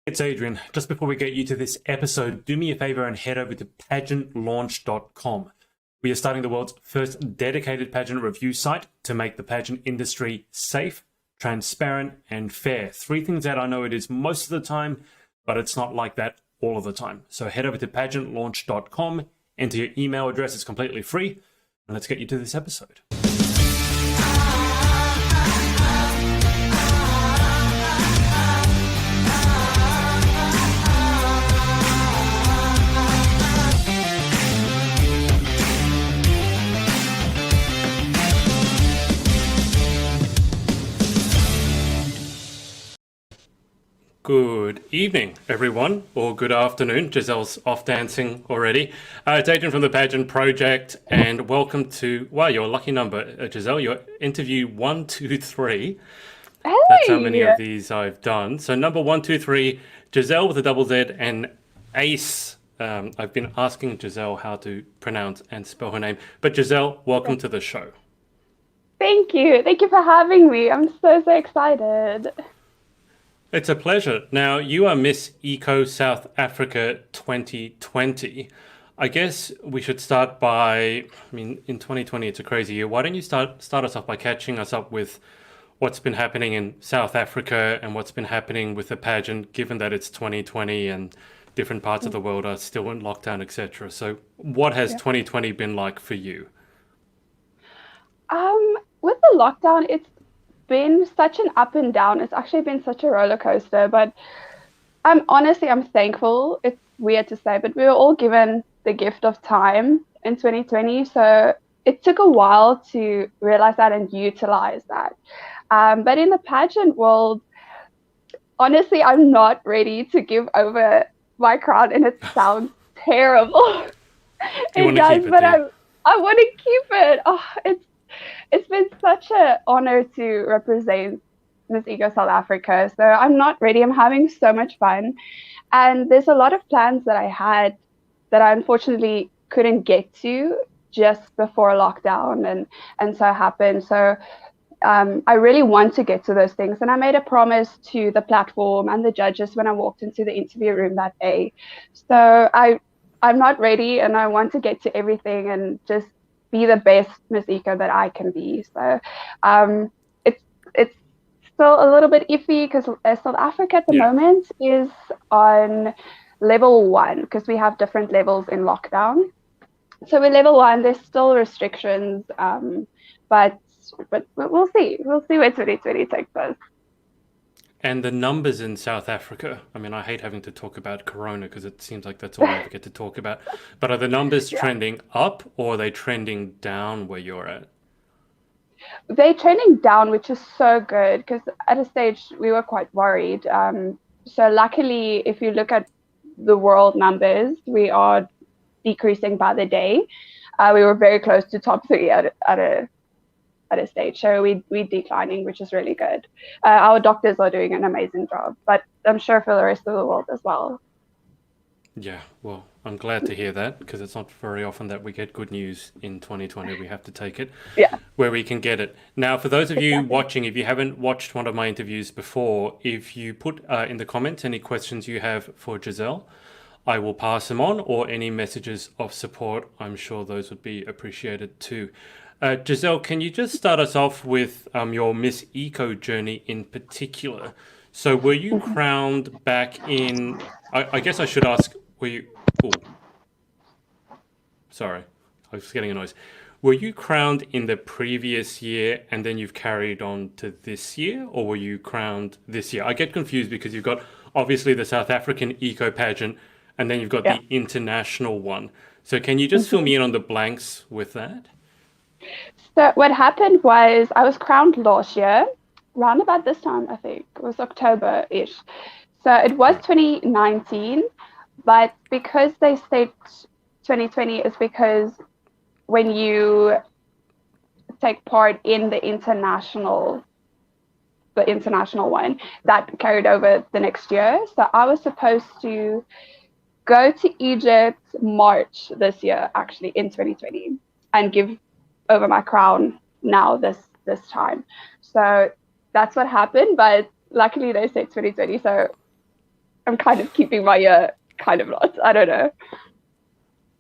It's Adrian. Just before we get you to this episode, do me a favor and head over to pageantlaunch.com. We are starting the world's first dedicated pageant review site to make the pageant industry safe, transparent, and fair. Three things that I know it is most of the time, but it's not like that all of the time. So head over to pageantlaunch.com, enter your email address, it's completely free, and let's get you to this episode. Good evening, everyone, or good afternoon. Gizelle's off dancing already. It's Attain from the Pageant Project, and welcome to, wow, your lucky number, Gizzelle, your interview 123. Hey! That's how many of these I've done. So number 123, Gizzelle with a double Z, and Ace. I've been asking Gizzelle how to pronounce and spell her name. But Gizzelle, welcome to the show. Thank you. Thank you for having me. I'm so excited. It's a pleasure. Now, you are Miss Eco South Africa 2020. I guess we should start by, in 2020, it's a crazy year. Why don't you start us off by catching us up with what's been happening in South Africa and what's been happening with the pageant, given that it's 2020 and different parts of the world are still in lockdown, etc. So what has 2020 been like for you? With the lockdown, it's been such an up and down. It's actually been such a roller coaster, but I'm thankful. It's weird to say, but we were all given the gift of time in 2020. So it took a while to realize that and utilize that. But in the pageant world, honestly, I'm not ready to give over my crown, and it sounds terrible. It does, but I want to keep it. Oh, it's been such an honor to represent Miss Eco South Africa. So I'm not ready. I'm having so much fun. And there's a lot of plans that I had that I unfortunately couldn't get to just before lockdown and so happened. So I really want to get to those things. And I made a promise to the platform and the judges when I walked into the interview room that day. So I'm not ready, and I want to get to everything and just be the best Miss Eco that I can be. So it's still a little bit iffy because South Africa at the moment is on level 1 because we have different levels in lockdown. So we're level 1, there's still restrictions, but we'll see. We'll see where 2020 takes us. And the numbers in South Africa, I hate having to talk about Corona because it seems like that's all I ever get to talk about. But are the numbers trending up or are they trending down where you're at? They're trending down, which is so good because at a stage we were quite worried. So luckily, if you look at the world numbers, we are decreasing by the day. We were very close to top 3 at a stage, so we're declining, which is really good. Our doctors are doing an amazing job, but I'm sure for the rest of the world as well. Yeah, well, I'm glad to hear that because it's not very often that we get good news in 2020. We have to take it where we can get it. Now, for those of you watching, if you haven't watched one of my interviews before, if you put in the comments any questions you have for Gizzelle, I will pass them on, or any messages of support. I'm sure those would be appreciated too. Gizzelle, can you just start us off with your Miss Eco journey in particular? So were you crowned back in, I guess I should ask, were you, sorry, I was getting a noise. Were you crowned in the previous year and then you've carried on to this year, or were you crowned this year? I get confused because you've got obviously the South African Eco pageant and then you've got the international one. So can you just fill me in on the blanks with that? So what happened was I was crowned last year, around about this time, I think. It was October-ish. So it was 2019, but because they state 2020 is because when you take part in the international one, that carried over the next year. So I was supposed to go to Egypt March this year, actually, in 2020, and give over my crown now this time. So that's what happened, but luckily they said 2020, so I'm kind of keeping my ear, kind of not. I don't know.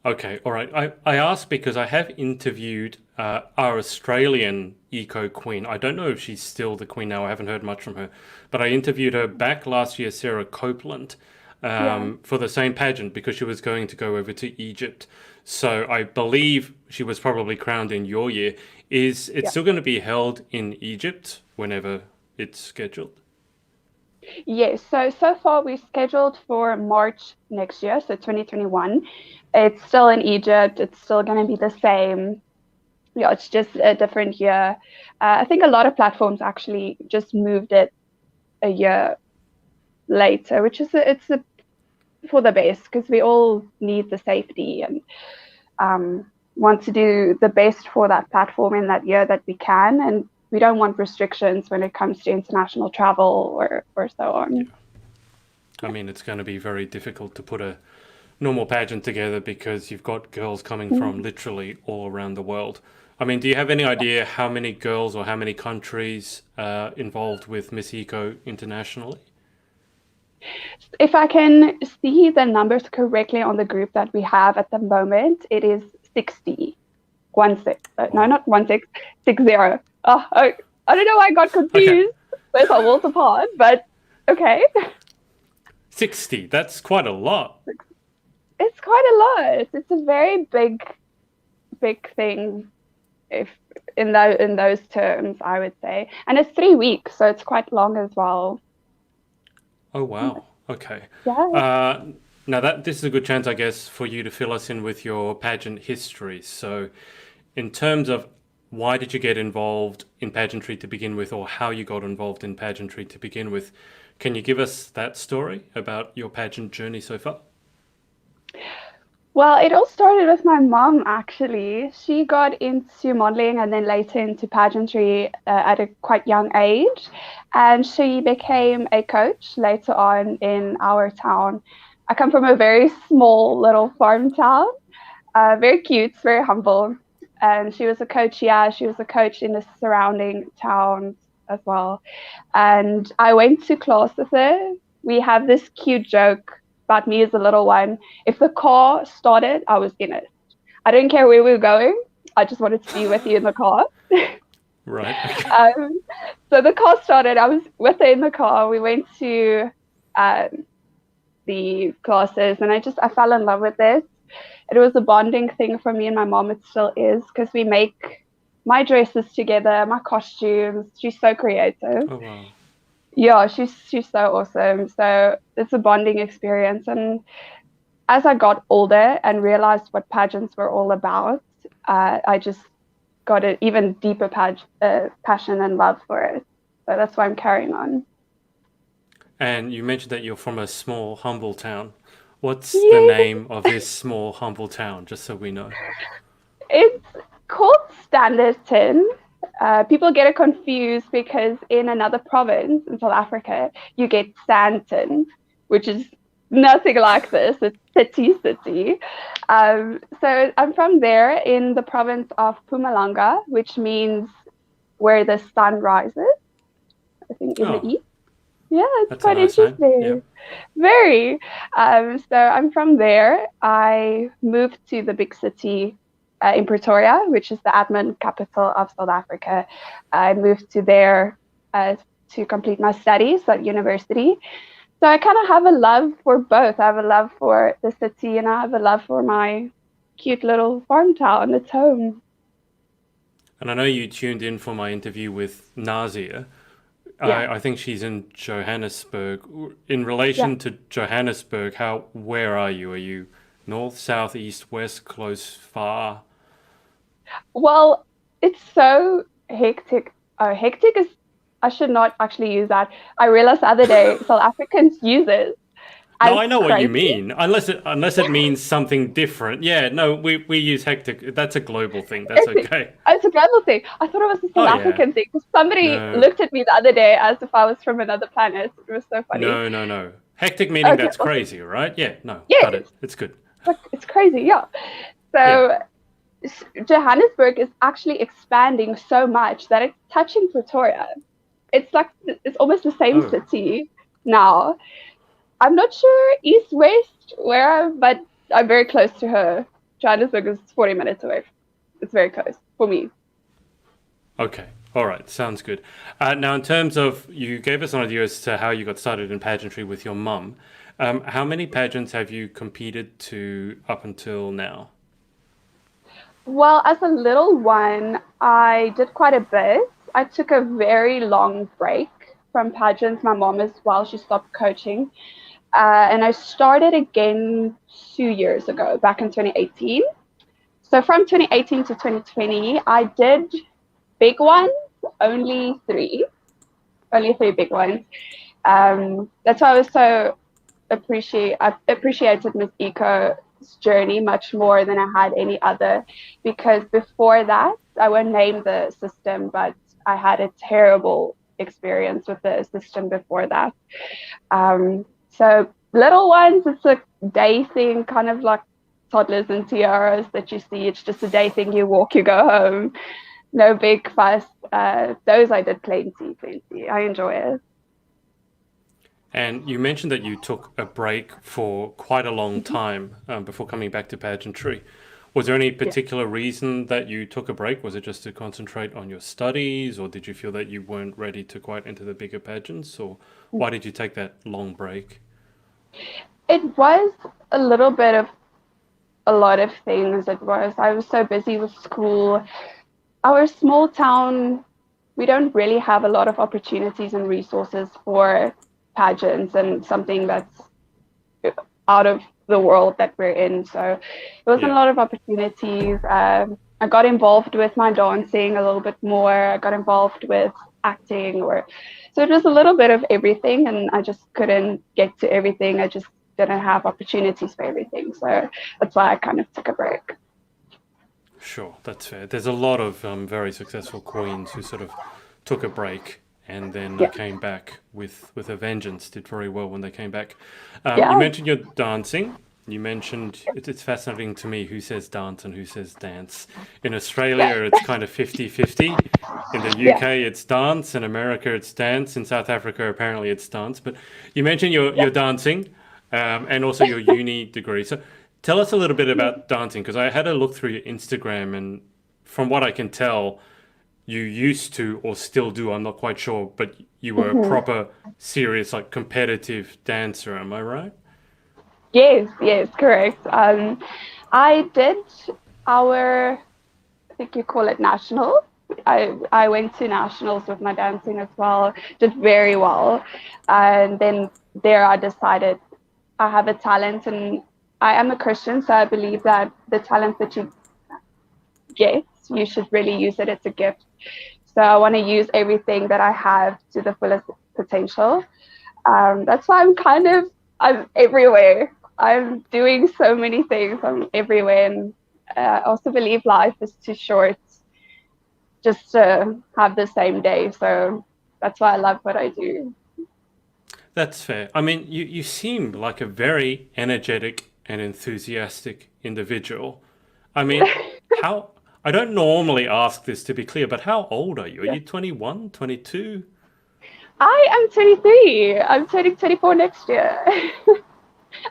Okay, all right. I asked because I have interviewed our Australian eco queen. I don't know if she's still the queen now. I haven't heard much from her, but I interviewed her back last year, Sarah Copeland, Yeah. for the same pageant because she was going to go over to Egypt. So I believe she was probably crowned in your year. Is it Yeah. still going to be held in Egypt whenever it's scheduled? Yes. So far we're scheduled for March next year, so 2021. It's still in Egypt. It's still going to be the same. Yeah, it's just a different year. I think a lot of platforms actually just moved it a year later, which is for the best because we all need the safety and want to do the best for that platform in that year that we can, and we don't want restrictions when it comes to international travel or so Yeah. on. I mean, it's going to be very difficult to put a normal pageant together because you've got girls coming from literally all around the world. I mean, do you have any idea how many girls or how many countries involved with Miss Eco internationally? If I can see the numbers correctly on the group that we have at the moment, it is 60. No, Wow. not 16, 60. I don't know why I got Okay, confused. Those are worlds apart, but okay. 60. That's quite a lot. It's quite a lot. It's a very big thing if in those terms, I would say. And it's 3 weeks, so it's quite long as well. Oh, wow. Okay. Yeah. Uh, Now that this is a good chance, I guess, for you to fill us in with your pageant history. So, in terms of why did you get involved in pageantry to begin with, or how you got involved in pageantry to begin with, can you give us that story about your pageant journey so far? Well, it all started with my mom, actually. She got into modeling and then later into pageantry at a quite young age. And she became a coach later on in our town. I come from a very small little farm town, very cute, very humble. And she was a coach, yeah, she was a coach in the surrounding towns as well. And I went to class with her. We have this cute joke about me as a little one. If the car started, I was in it. I didn't care where we were going. I just wanted to be with you in the car. Right. Okay. um, so the car started. I was with her in the car. We went to the classes, and I fell in love with this. It was a bonding thing for me and my mom. It still is because we make my dresses together, my costumes. She's so creative. Oh, wow. Yeah, she's so awesome. So it's a bonding experience. And as I got older and realized what pageants were all about, I just got an even deeper passion and love for it. So that's why I'm carrying on. And you mentioned that you're from a small, humble town. What's the Yay! name of this small, humble town, just so we know? It's called Standerton. People get it confused because in another province in South Africa, you get Sandton, which is nothing like this. It's city. So I'm from there in the province of Mpumalanga, which means where the sun rises, I think in the Oh, east. Yeah, it's that's a quite nice name. Yeah. interesting. Very. So I'm from there. I moved to the big city in Pretoria, which is the admin capital of South Africa. I moved to there to complete my studies at university. So I kind of have a love for both. I have a love for the city and I have a love for my cute little farm town. It's home. And I know you tuned in for my interview with Nazia. Yeah. I think she's in Johannesburg. In Yeah. relation to Johannesburg, where are you? Are you north, south, east, west, close, far? Well, it's so hectic. Oh, hectic is, I should not actually use that. I realized the other day South Africans use it No, as I know what you crazy. mean. Unless it means something different. Yeah, no, we use hectic. That's a global thing. That's Hectic. okay. It's a global thing. I thought it was a Oh South yeah. African thing because somebody No, looked at me the other day as if I was from another planet. It was so funny. no. Hectic meaning Okay, that's awesome. crazy, right? Yeah, no, got Yes, it. It's good. it's crazy. Yeah. Yeah. So Johannesburg is actually expanding so much that it's touching Pretoria. It's like it's almost the same Oh, city now. I'm not sure east, west, where, but I'm very close to her. Johannesburg is 40 minutes away. It's very close for me. Okay. All right. Sounds good. Now, in terms of, you gave us an idea as to how you got started in pageantry with your mum. How many pageants have you competed to up until now? Well, as a little one, I did quite a bit. I took a very long break from pageants. My mom as well, she stopped coaching. And I started again 2 years ago, back in 2018. So from 2018 to 2020, I did big ones, only three big ones. That's why I was so I appreciated Miss Eco's journey much more than I had any other, because before that, I won't name the system, but I had a terrible experience with the system before that. So little ones, it's a day thing, kind of like toddlers and tiaras that you see. It's just a day thing. You walk, you go home. No big fuss. Those I did plenty. I enjoy it. And you mentioned that you took a break for quite a long time before coming back to pageantry. Was there any Yeah. particular reason that you took a break? Was it just to concentrate on your studies, or did you feel that you weren't ready to quite enter the bigger pageants, or why did you take that long break? It was a little bit of a lot of things. I was so busy with school. Our small town, we don't really have a lot of opportunities and resources for pageants and something that's out of the world that we're in. So there wasn't a Yeah, lot of opportunities. I got involved with my dancing a little bit more. I got involved with acting, or so it was a little bit of everything, and I just couldn't get to everything. I just didn't have opportunities for everything. So that's why I kind of took a break. sure, that's fair. There's a lot of very successful queens who sort of took a break and then Yeah. came back with a vengeance, did very well when they came back. You Yeah. mentioned your dancing. You mentioned it's fascinating to me who says dance and who says dance. In Australia, it's kind of 50-50. In the Yeah. UK, it's dance. In America, it's dance. In South Africa, apparently, it's dance. But you mentioned Yeah. your dancing and also your uni degree. So tell us a little bit about dancing, because I had a look through your Instagram, and from what I can tell, you used to, or still do, I'm not quite sure, but you were a Mhm. proper, serious, like competitive dancer. Am I right? Yes, correct. I did our, I think you call it national. I went to nationals with my dancing as well. Did very well, and then there I decided I have a talent, and I am a Christian, so I believe that the talent that you get, you should really use it. It's a gift. So I want to use everything that I have to the fullest potential. That's why I'm everywhere. I'm doing so many things. I'm everywhere, and I also believe life is too short just to have the same day. So that's why I love what I do. That's fair. I mean, you seem like a very energetic and enthusiastic individual. I mean, how, I don't normally ask this to be clear, but how old are you? Are Yeah. you 21, 22? I am 23. I'm turning 24 next year.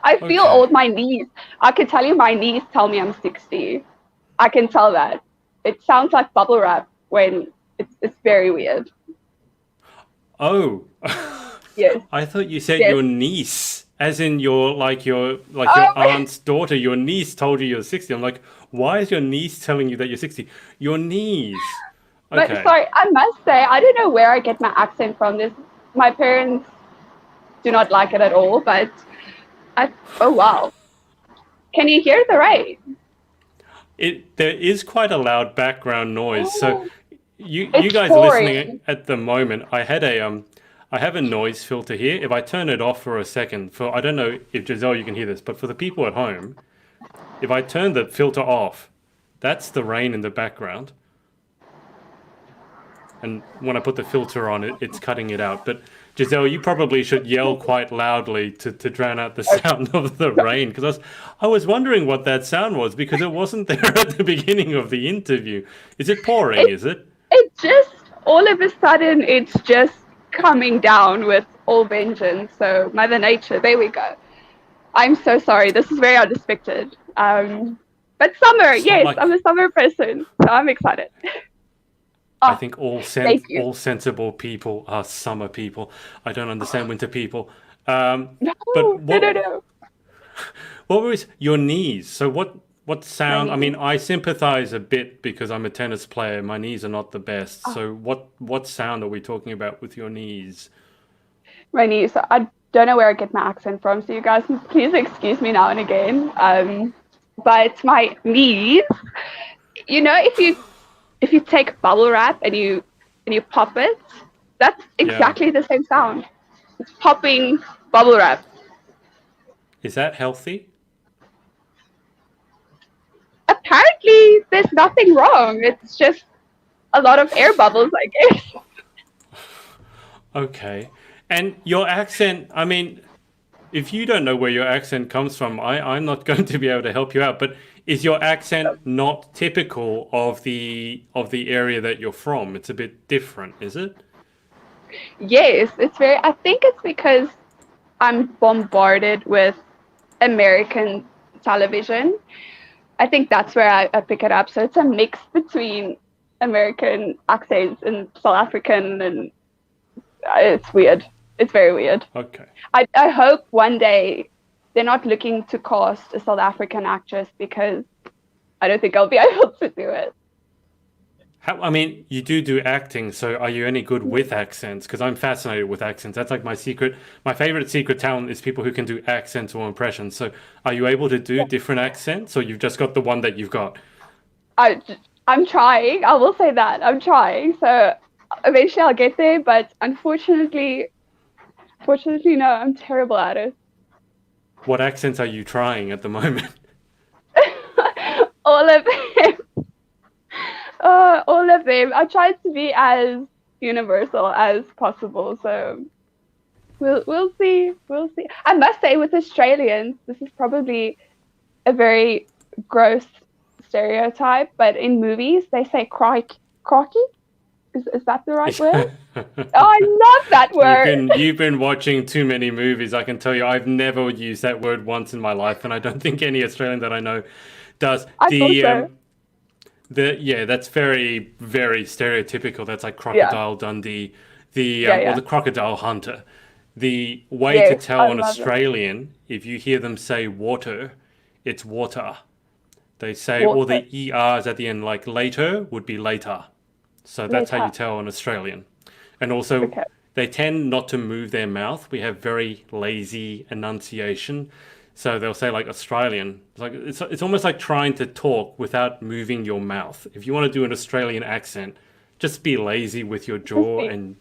I feel Okay. old. My knees. I can tell you, my knees tell me I'm 60. I can tell that. It sounds like bubble wrap when it's very weird. Oh, Yes, I thought you said yes. your niece, as in your Um, aunt's daughter. Your niece told you you're 60. I'm like, why is your niece telling you that you're 60? Your niece. but Okay. sorry, I must say, I don't know where I get my accent from. This, my parents do not like it at all. But I, oh wow, can you hear the rain? There is quite a loud background noise. So Oh, you it's guys are listening pouring. at the moment. I have a noise filter here. If I turn it off for a second, for I don't know if Giselle you can hear this, but for the people at home, if I turn the filter off, that's the rain in the background. And when I put the filter on it, it's cutting it out. But Giselle, you probably should yell quite loudly to drown out the sound of the rain, because I was wondering what that sound was, because it wasn't there at the beginning of the interview. Is it pouring, It is it? it just all of a sudden it's just coming down with all vengeance. So Mother Nature, there we go. I'm so sorry. This is very unexpected. But summer, It's not yes, like I'm a summer person, so I'm excited. I Oh, think thank you. all sensible people are summer people. I don't understand winter people. No, But no, no, no. what was your knees? So what My sound? I knees. mean, I sympathize a bit because I'm a tennis player. My knees are not the best. Oh, So what sound are we talking about with your knees? my knees. So I don't know where I get my accent from, so you guys please excuse me now and again. But my knees, if you take bubble wrap and you pop it, that's Yeah. exactly the same sound. It's popping bubble wrap. Is that healthy? Apparently, there's nothing wrong. It's just a lot of air bubbles, I guess. Okay. And your accent, I mean, if you don't know where your accent comes from, I'm not going to be able to help you out. But is your accent not typical of the area that you're from? It's a bit different, is it? Yes, I think it's because I'm bombarded with American television. I think that's where I pick it up. So it's a mix between American accents and South African, and it's weird. It's very weird. Okay. I hope one day they're not looking to cast a South African actress because I don't think I'll be able to do it. I mean, you do acting, so are you any good with accents? Because I'm fascinated with accents. That's like my favorite secret talent is people who can do accents or impressions. So are you able to do different accents, or you've just got the one that you've got? I, I'm trying. I will say that. I'm trying. So eventually I'll get there, but fortunately, no, I'm terrible at it. What accents are you trying at the moment? All of them. All of them. I tried to be as universal as possible. So we'll see. We'll see. I must say, with Australians, this is probably a very gross stereotype, but in movies they say crocky. Is that the right word? Oh, I love that word. You've been watching too many movies. I can tell you, I've never used that word once in my life, and I don't think any Australian that I know does. I thought so. Yeah, that's very stereotypical. That's like Yeah, Crocodile Dundee, yeah, or yeah. the Crocodile Hunter. The way to Yes, tell I an love it. Australian, if you hear them say water, it's water. They say all Water the ERs at the end, like later would be later. So that's how you later. tell an Australian. And also, Okay. they tend not to move their mouth. We have very lazy enunciation. So they'll say like Australian. It's almost like trying to talk without moving your mouth. If you want to do an Australian accent, just be lazy with your Just jaw be and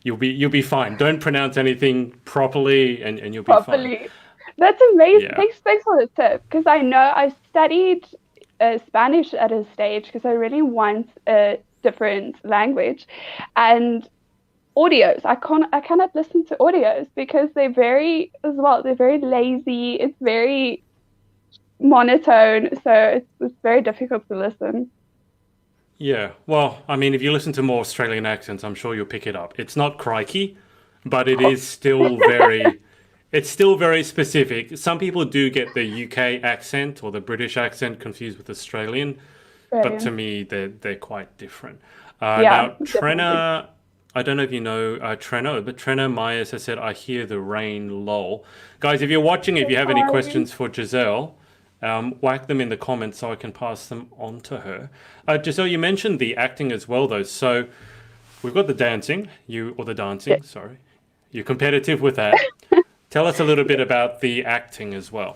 you'll be fine. Don't pronounce anything properly and you'll be fine. properly. That's amazing. Yeah. Thanks for the tip. Because I know I studied Spanish at a stage because I really want a different language, and audios. I cannot listen to audios because they're very lazy. It's very monotone, so it's very difficult to listen. Yeah. Well, I mean, if you listen to more Australian accents, I'm sure you'll pick it up. It's not crikey, but it's still very specific. Some people do get the UK accent or the British accent confused with Australian, but to Brilliant. me, they're quite different. Yeah, Now, definitely. Trenna, I don't know if you know Trenna, but Trenna Myers has said, "I hear the rain, lol." Guys, if you're watching, if you have any Sorry. questions for Giselle, whack them in the comments so I can pass them on to her. Giselle, you mentioned the acting as well, though. So we've got the dancing, the Yeah. dancing, sorry. You're competitive with that. Tell us a little bit about the acting as well.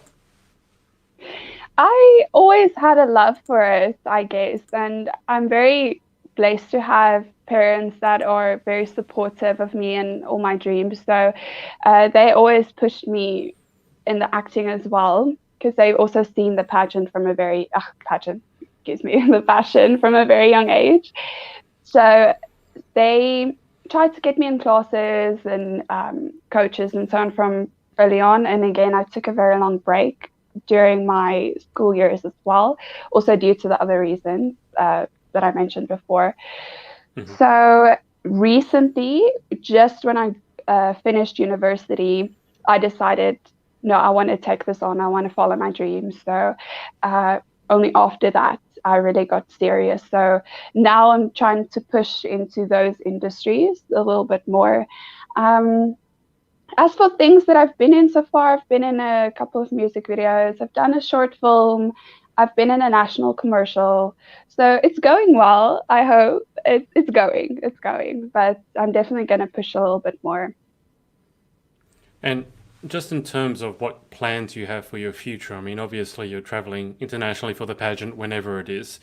I always had a love for it, I guess, and I'm very blessed to have parents that are very supportive of me and all my dreams. So they always pushed me in the acting as well because they've also seen the pageant from a very pageant, excuse me, the fashion from a very young age. So they tried to get me in classes and coaches and so on from early on. And again, I took a very long break during my school years as well, also due to the other reasons that I mentioned before. Hmm. So recently, just when I finished university, I decided, no, I want to take this on. I want to follow my dreams. So only after that, I really got serious. So now I'm trying to push into those industries a little bit more. As for things that I've been in so far, I've been in a couple of music videos. I've done a short film. I've been in a national commercial. So it's going well. I hope it's going. It's going. But I'm definitely going to push a little bit more. And just in terms of what plans you have for your future, I mean, obviously you're traveling internationally for the pageant whenever it is.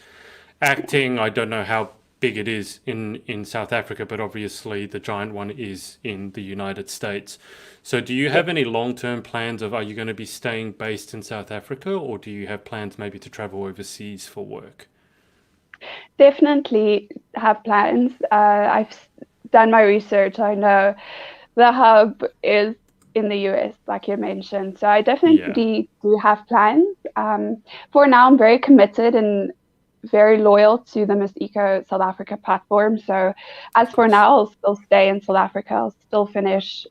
Acting, I don't know how big it is in South Africa, but obviously the giant one is in the United States. So do you have any long-term plans of, are you going to be staying based in South Africa, or do you have plans maybe to travel overseas for work? Definitely have plans. I've done my research. I know the hub is in the US, like you mentioned. So I definitely do have plans. For now, I'm very committed and very loyal to the Miss Eco South Africa platform. So as for now, I'll still stay in South Africa. I'll still finish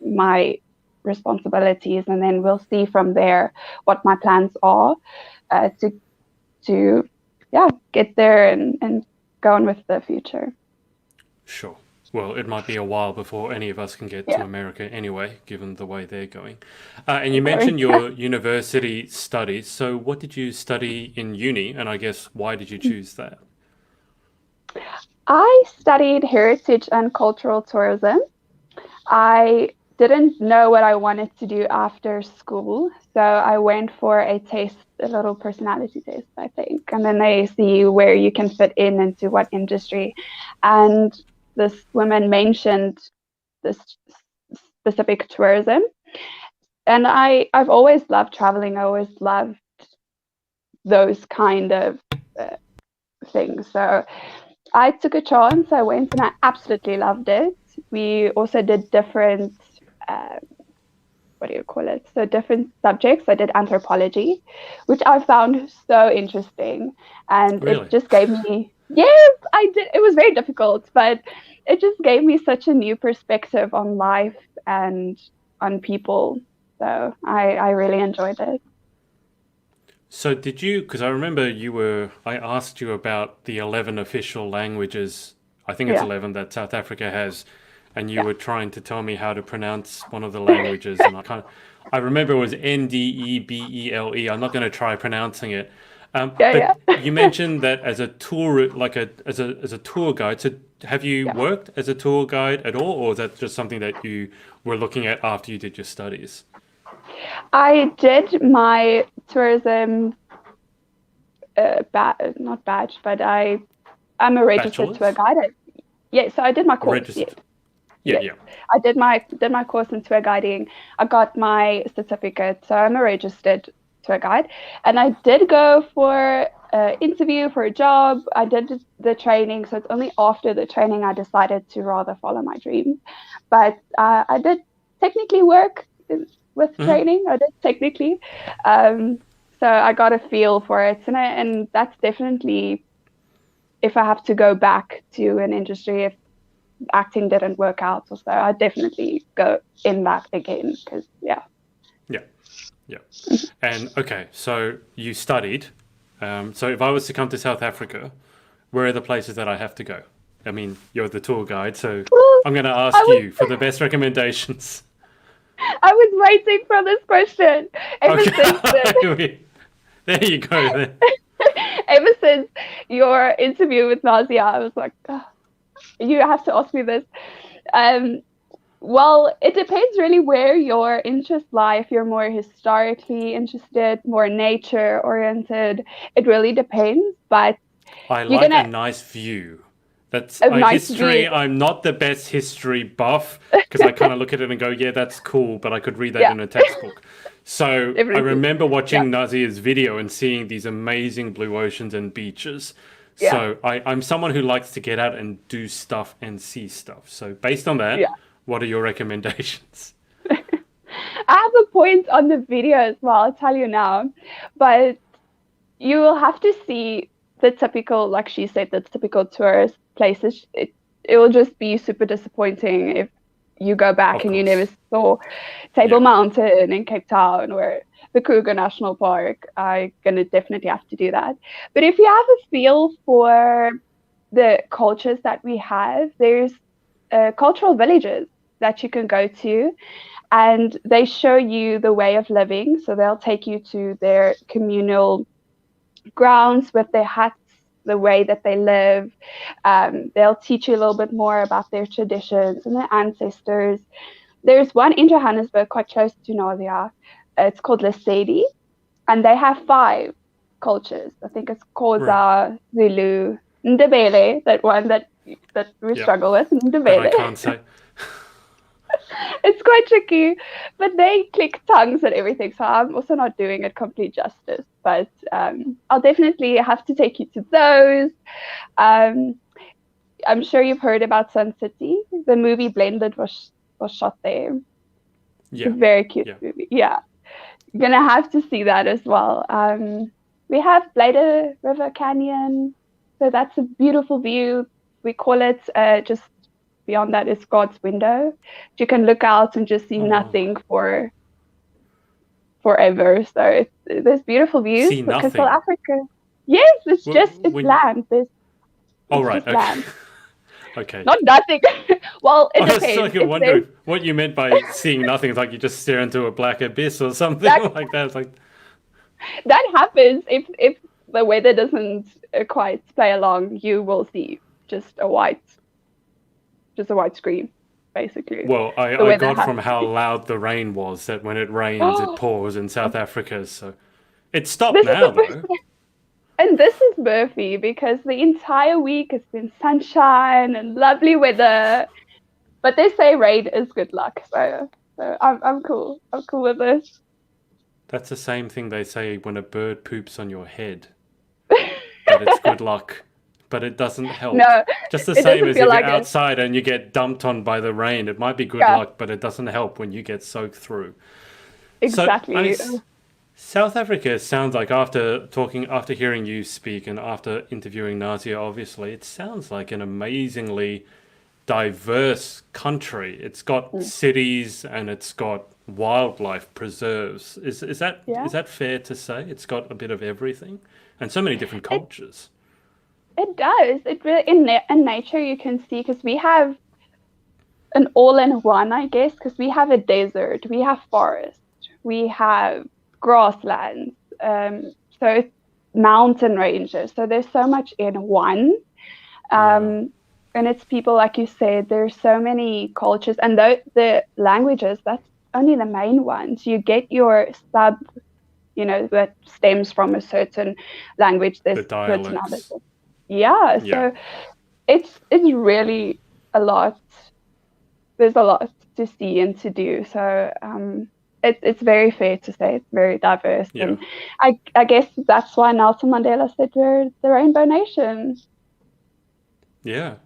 my responsibilities, and then we'll see from there what my plans are to get there and go on with the future. Sure. Well, it might be a while before any of us can get to America anyway, given the way they're going. And you mentioned your university studies. So what did you study in uni? And I guess, why did you choose that? I studied heritage and cultural tourism. I didn't know what I wanted to do after school. So I went for a little personality test, I think. And then they see where you can fit into what industry. And this woman mentioned this specific tourism. And I've always loved traveling. I always loved those kind of things. So I took a chance. I went and I absolutely loved it. We also did different, So different subjects. I did anthropology, which I found so interesting. And Really? it just gave me, yes, I did. It was very difficult, but it just gave me such a new perspective on life and on people. So I really enjoyed it. So did you, because I remember I asked you about the 11 official languages, I think it's 11 that South Africa has, and you were trying to tell me how to pronounce one of the languages, and I remember it was Ndebele. I'm not going to try pronouncing it. But you mentioned that as a tour, as a tour guide. So have you worked as a tour guide at all, or is that just something that you were looking at after you did your studies? I did my tourism, not badge, but I'm a registered tour guide. So I did my course. Yeah. I did my course in tour guiding. I got my certificate, so I'm a registered tour guide. And I did go for an interview for a job. I did the training, so it's only after the training I decided to rather follow my dreams. But I did technically work with training. I did technically. So I got a feel for it, and that's definitely, if I have to go back to an industry, if acting didn't work out or so, I'd definitely go in that again, because Yeah. And okay, so you studied. So if I was to come to South Africa, where are the places that I have to go? I mean, you're the tour guide, so I'm going to ask you for the best recommendations. I was waiting for this question. There you go. Then. Ever since your interview with Nazia, I was like, oh, you have to ask me this. Well, it depends really where your interests lie. If you're more historically interested, more nature oriented, it really depends. But I like a nice view. That's history. View. I'm not the best history buff, because I kind of look at it and go, yeah, that's cool, but I could read that in a textbook. So I remember watching Nazia's video and seeing these amazing blue oceans and beaches. So I'm someone who likes to get out and do stuff and see stuff. So based on that, what are your recommendations? I have a point on the video as well, I'll tell you now. But you will have to see the typical, like she said, the typical tourist places. It will just be super disappointing you go back Of and you never course. saw Table Yeah. Mountain in Cape Town or the Kruger National Park, I'm gonna definitely have to do that. But if you have a feel for the cultures that we have, there's cultural villages that you can go to, and they show you the way of living. So they'll take you to their communal grounds with their huts, the way that they live. They'll teach you a little bit more about their traditions and their ancestors. There's one in Johannesburg, quite close to Nadia. It's called Lesedi, and they have 5 cultures. I think it's Right. Xhosa, Zulu, Ndebele, that one that we Yeah. struggle with, That I Ndebele. can't say. It's quite tricky, but they click tongues and everything, so I'm also not doing it complete justice. But I'll definitely have to take you to those. Um, I'm sure you've heard about Sun City. The movie Blended was shot there. It's a Yeah. very cute Yeah. movie. Yeah, you're gonna have to see that as well. We have Blyde River Canyon, so that's a beautiful view. We call it just beyond that is God's window. You can look out and just see Oh, wow. nothing for forever. So there's beautiful views See because South nothing. Africa. Yes, it's When. land. Oh, It's right. just Okay. land, Okay. not nothing. Well, it I was depends. like If there's wondering what you meant by seeing nothing. It's like you just stare into a black abyss or something that like that. It's like, that happens if the weather doesn't quite play along, you will see just a white screen, basically. well, The I weather got has from to how be. loud the rain was that when it rains, it Oh, pours in South Africa. So it stopped this is now, the first though. time. And this is Murphy because the entire week has been sunshine and lovely weather. But they say rain is good luck, so I'm cool. I'm cool with this. That's the same thing they say when a bird poops on your head, that it's good luck, but it doesn't help. No, Just the it same doesn't as feel if you're like it. outside and you get dumped on by the rain, it might be good Yeah, luck, but it doesn't help when you get soaked through. So, exactly. South Africa sounds like after hearing you speak and after interviewing Nazia, obviously, it sounds like an amazingly diverse country. It's got Mm. cities and it's got wildlife preserves. Yeah, Is that fair to say? It's got a bit of everything and so many different it cultures. it does. It really in nature you can see because we have an all-in-one, I guess, because we have a desert, we have forest, we have grasslands, so it's mountain ranges. So there's so much in one. Yeah, And it's people, like you said, there's so many cultures, and the languages, that's only the main ones. You get your that stems from a certain language. the There's another. dialects. Yeah, Yeah, so it's really a lot. There's a lot to see and to do. So it's very fair to say it's very diverse, yeah. and I guess that's why Nelson Mandela said we're the Rainbow Nation. Yeah,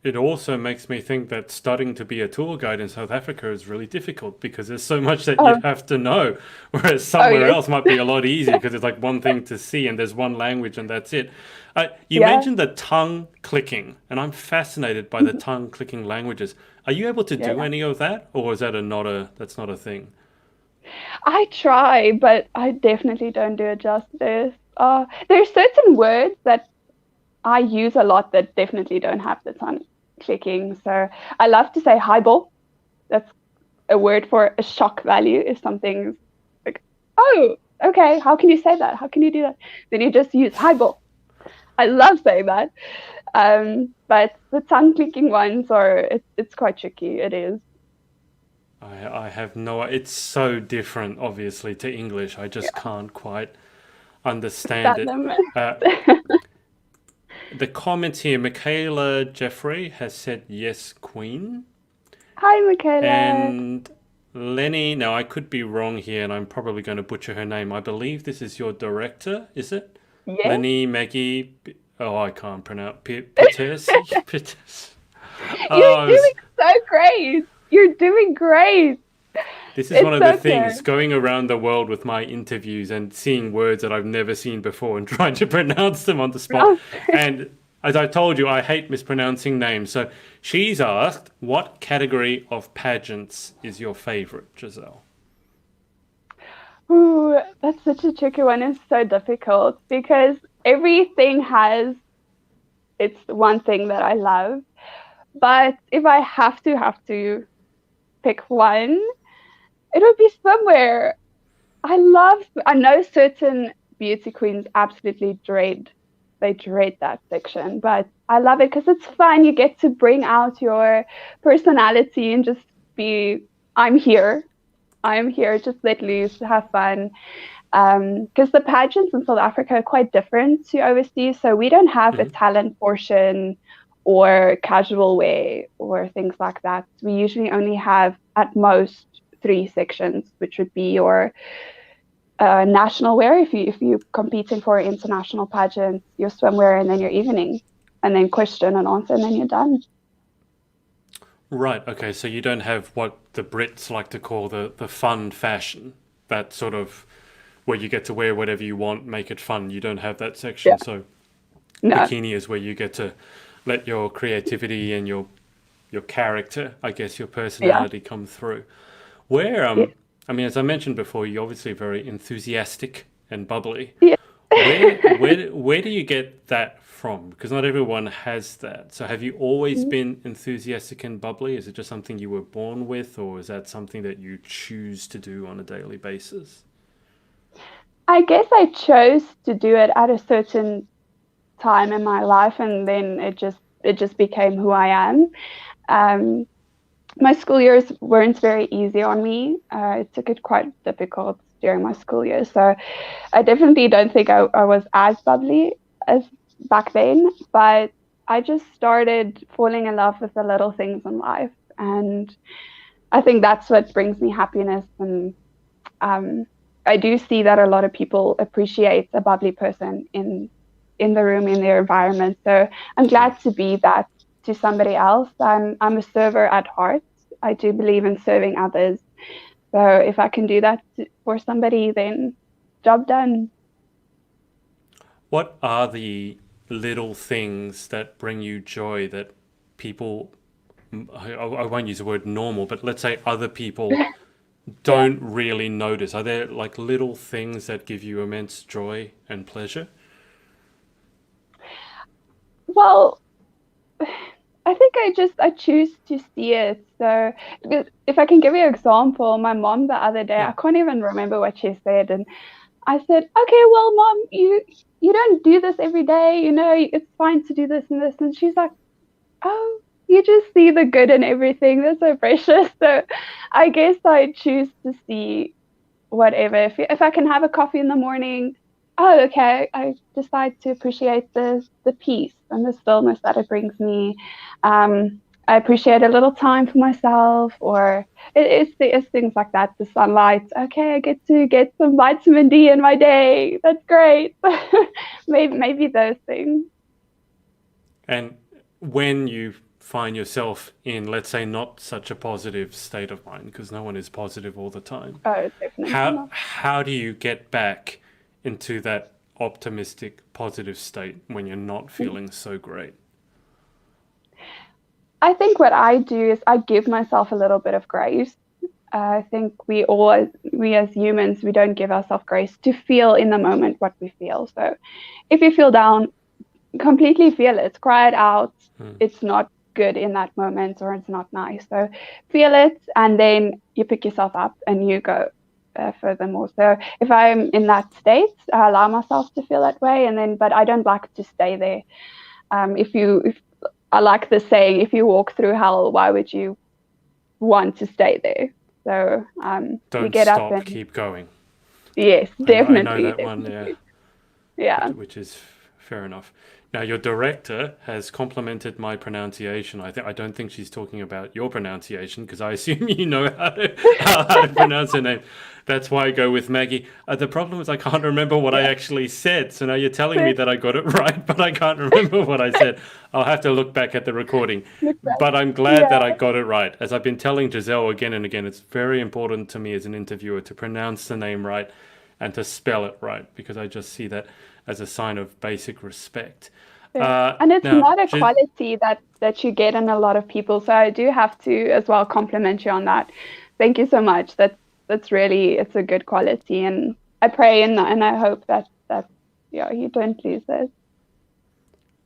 it also makes me think that starting to be a tour guide in South Africa is really difficult because there's so much that you Oh, have to know, whereas oh somewhere yes, else might be a lot easier because it's like one thing to see and there's one language and that's it. You yeah. mentioned the tongue clicking, and I'm fascinated by the tongue clicking languages. Are you able to do Yeah. any of that, or is that that's not a thing? I try, but I definitely don't do it justice. There's certain words that I use a lot that definitely don't have the tongue clicking. So I love to say highball. That's a word for a shock value. If something's like, oh, okay, how can you say that? How can you do that? Then you just use highball. I love saying that. But the tongue clicking ones it's quite tricky. It is. I have no. It's so different, obviously, to English. I just Yeah, can't quite understand it. fathom. Uh, the comment here, Michaela Jeffrey has said yes, Queen. Hi, Michaela. And Lenny, now I could be wrong here and I'm probably going to butcher her name. I believe this is your director, is it? Yes. Lenny Maggie. Oh, I can't pronounce. Peters? Peters. You're Oh, doing so great. You're doing great. this is one It's of the okay. things going around the world with my interviews and seeing words that I've never seen before and trying to pronounce them on the spot. Oh, And as I told you, I hate mispronouncing names. So she's asked, what category of pageants is your favorite, Gizzelle? Ooh, that's such a tricky one. It's so difficult because everything has its one thing that I love. But if I have to pick one, it would be somewhere. I know certain beauty queens absolutely they dread that section, but I love it because it's fun. You get to bring out your personality and just be, I'm here. I'm here, just let loose, have fun. Because the pageants in South Africa are quite different to overseas. So we don't have a Hmm. talent portion or casual wear or things like that. We usually only have at most three sections, which would be your national wear if you're competing for an international pageant, your swimwear, and then your evening, and then question and answer, and then you're done. Right. Okay. So you don't have what the Brits like to call the fun fashion, that sort of where you get to wear whatever you want, make it fun. You don't have that Yeah. section. So No. bikini is where you get to let your creativity and your character, I guess, your Yeah. personality come through. Where Yeah. I mean, as I mentioned before, you're obviously very enthusiastic and bubbly. Yeah. Where do you get that from? Because not everyone has that. So have you always been enthusiastic and bubbly? Is it just something you were born with, or is that something that you choose to do on a daily basis? I guess I chose to do it at a certain time in my life, and then it just became who I am. Um, my school years weren't very easy on me. I took it quite difficult during my school years, so I definitely don't think I was as bubbly as back then. But I just started falling in love with the little things in life, and I think that's what brings me happiness. And um, I do see that a lot of people appreciate a bubbly person in the room, in their environment. So I'm Mm. glad to be that to somebody else. I'm a server at heart. I do believe in serving others. So if I can do that for somebody, then job done. What are the little things that bring you joy that people, I won't use the word normal, but let's say other people Yeah. don't really notice? Are there like little things that give you immense joy and pleasure? Well, I think I choose to see it. So because if I can give you an example, my mom the other day, Yeah. I can't even remember what she said, and I said, okay, well, mom, you don't do this every day, it's fine to do this and this. And she's like, oh, you just see the good in everything. That's so precious. So I guess I choose to see whatever. If I can have a coffee in the morning, oh, okay, I decide to appreciate the peace and the stillness that it brings me. I appreciate a little time for myself, or it's things like that. The sunlight. Okay, I get to get some vitamin D in my day. That's great. Maybe those things. And when you find yourself in, let's say, not such a positive state of mind, because no one is positive all the time, Oh, definitely not. how do you get back into that optimistic, positive state when you're not feeling so great? I think what I do is I give myself a little bit of grace. I think we as humans, we don't give ourselves grace to feel in the moment what we feel. So if you feel down, completely feel it, cry it out. Hmm. It's not good in that moment or it's not nice. So feel it and then you pick yourself up and you go furthermore. So if I'm in that state, I allow myself to feel that way but I don't like to stay there. If I like the saying, if you walk through hell, why would you want to stay there? So you Don't get up stop, and keep going. yes, I know definitely, that one, yeah, definitely. Yeah. which is fair enough. Now, your director has complimented my pronunciation. I don't think she's talking about your pronunciation because I assume you know how to pronounce her name. That's why I go with Maggie. The problem is I can't remember what I Yeah. actually said. So now you're telling me that I got it right, but I can't remember what I said. I'll have to look back at the recording. Look back. But I'm glad Yeah. that I got it right. As I've been telling Gizzelle again and again, it's very important to me as an interviewer to pronounce the name right and to spell it right because I just see that as a sign of basic respect. And it's now, not a quality that you get in a lot of people. So I do have to as well compliment you on that. Thank you so much. That's really, it's a good quality. And I pray and I hope that you don't lose this.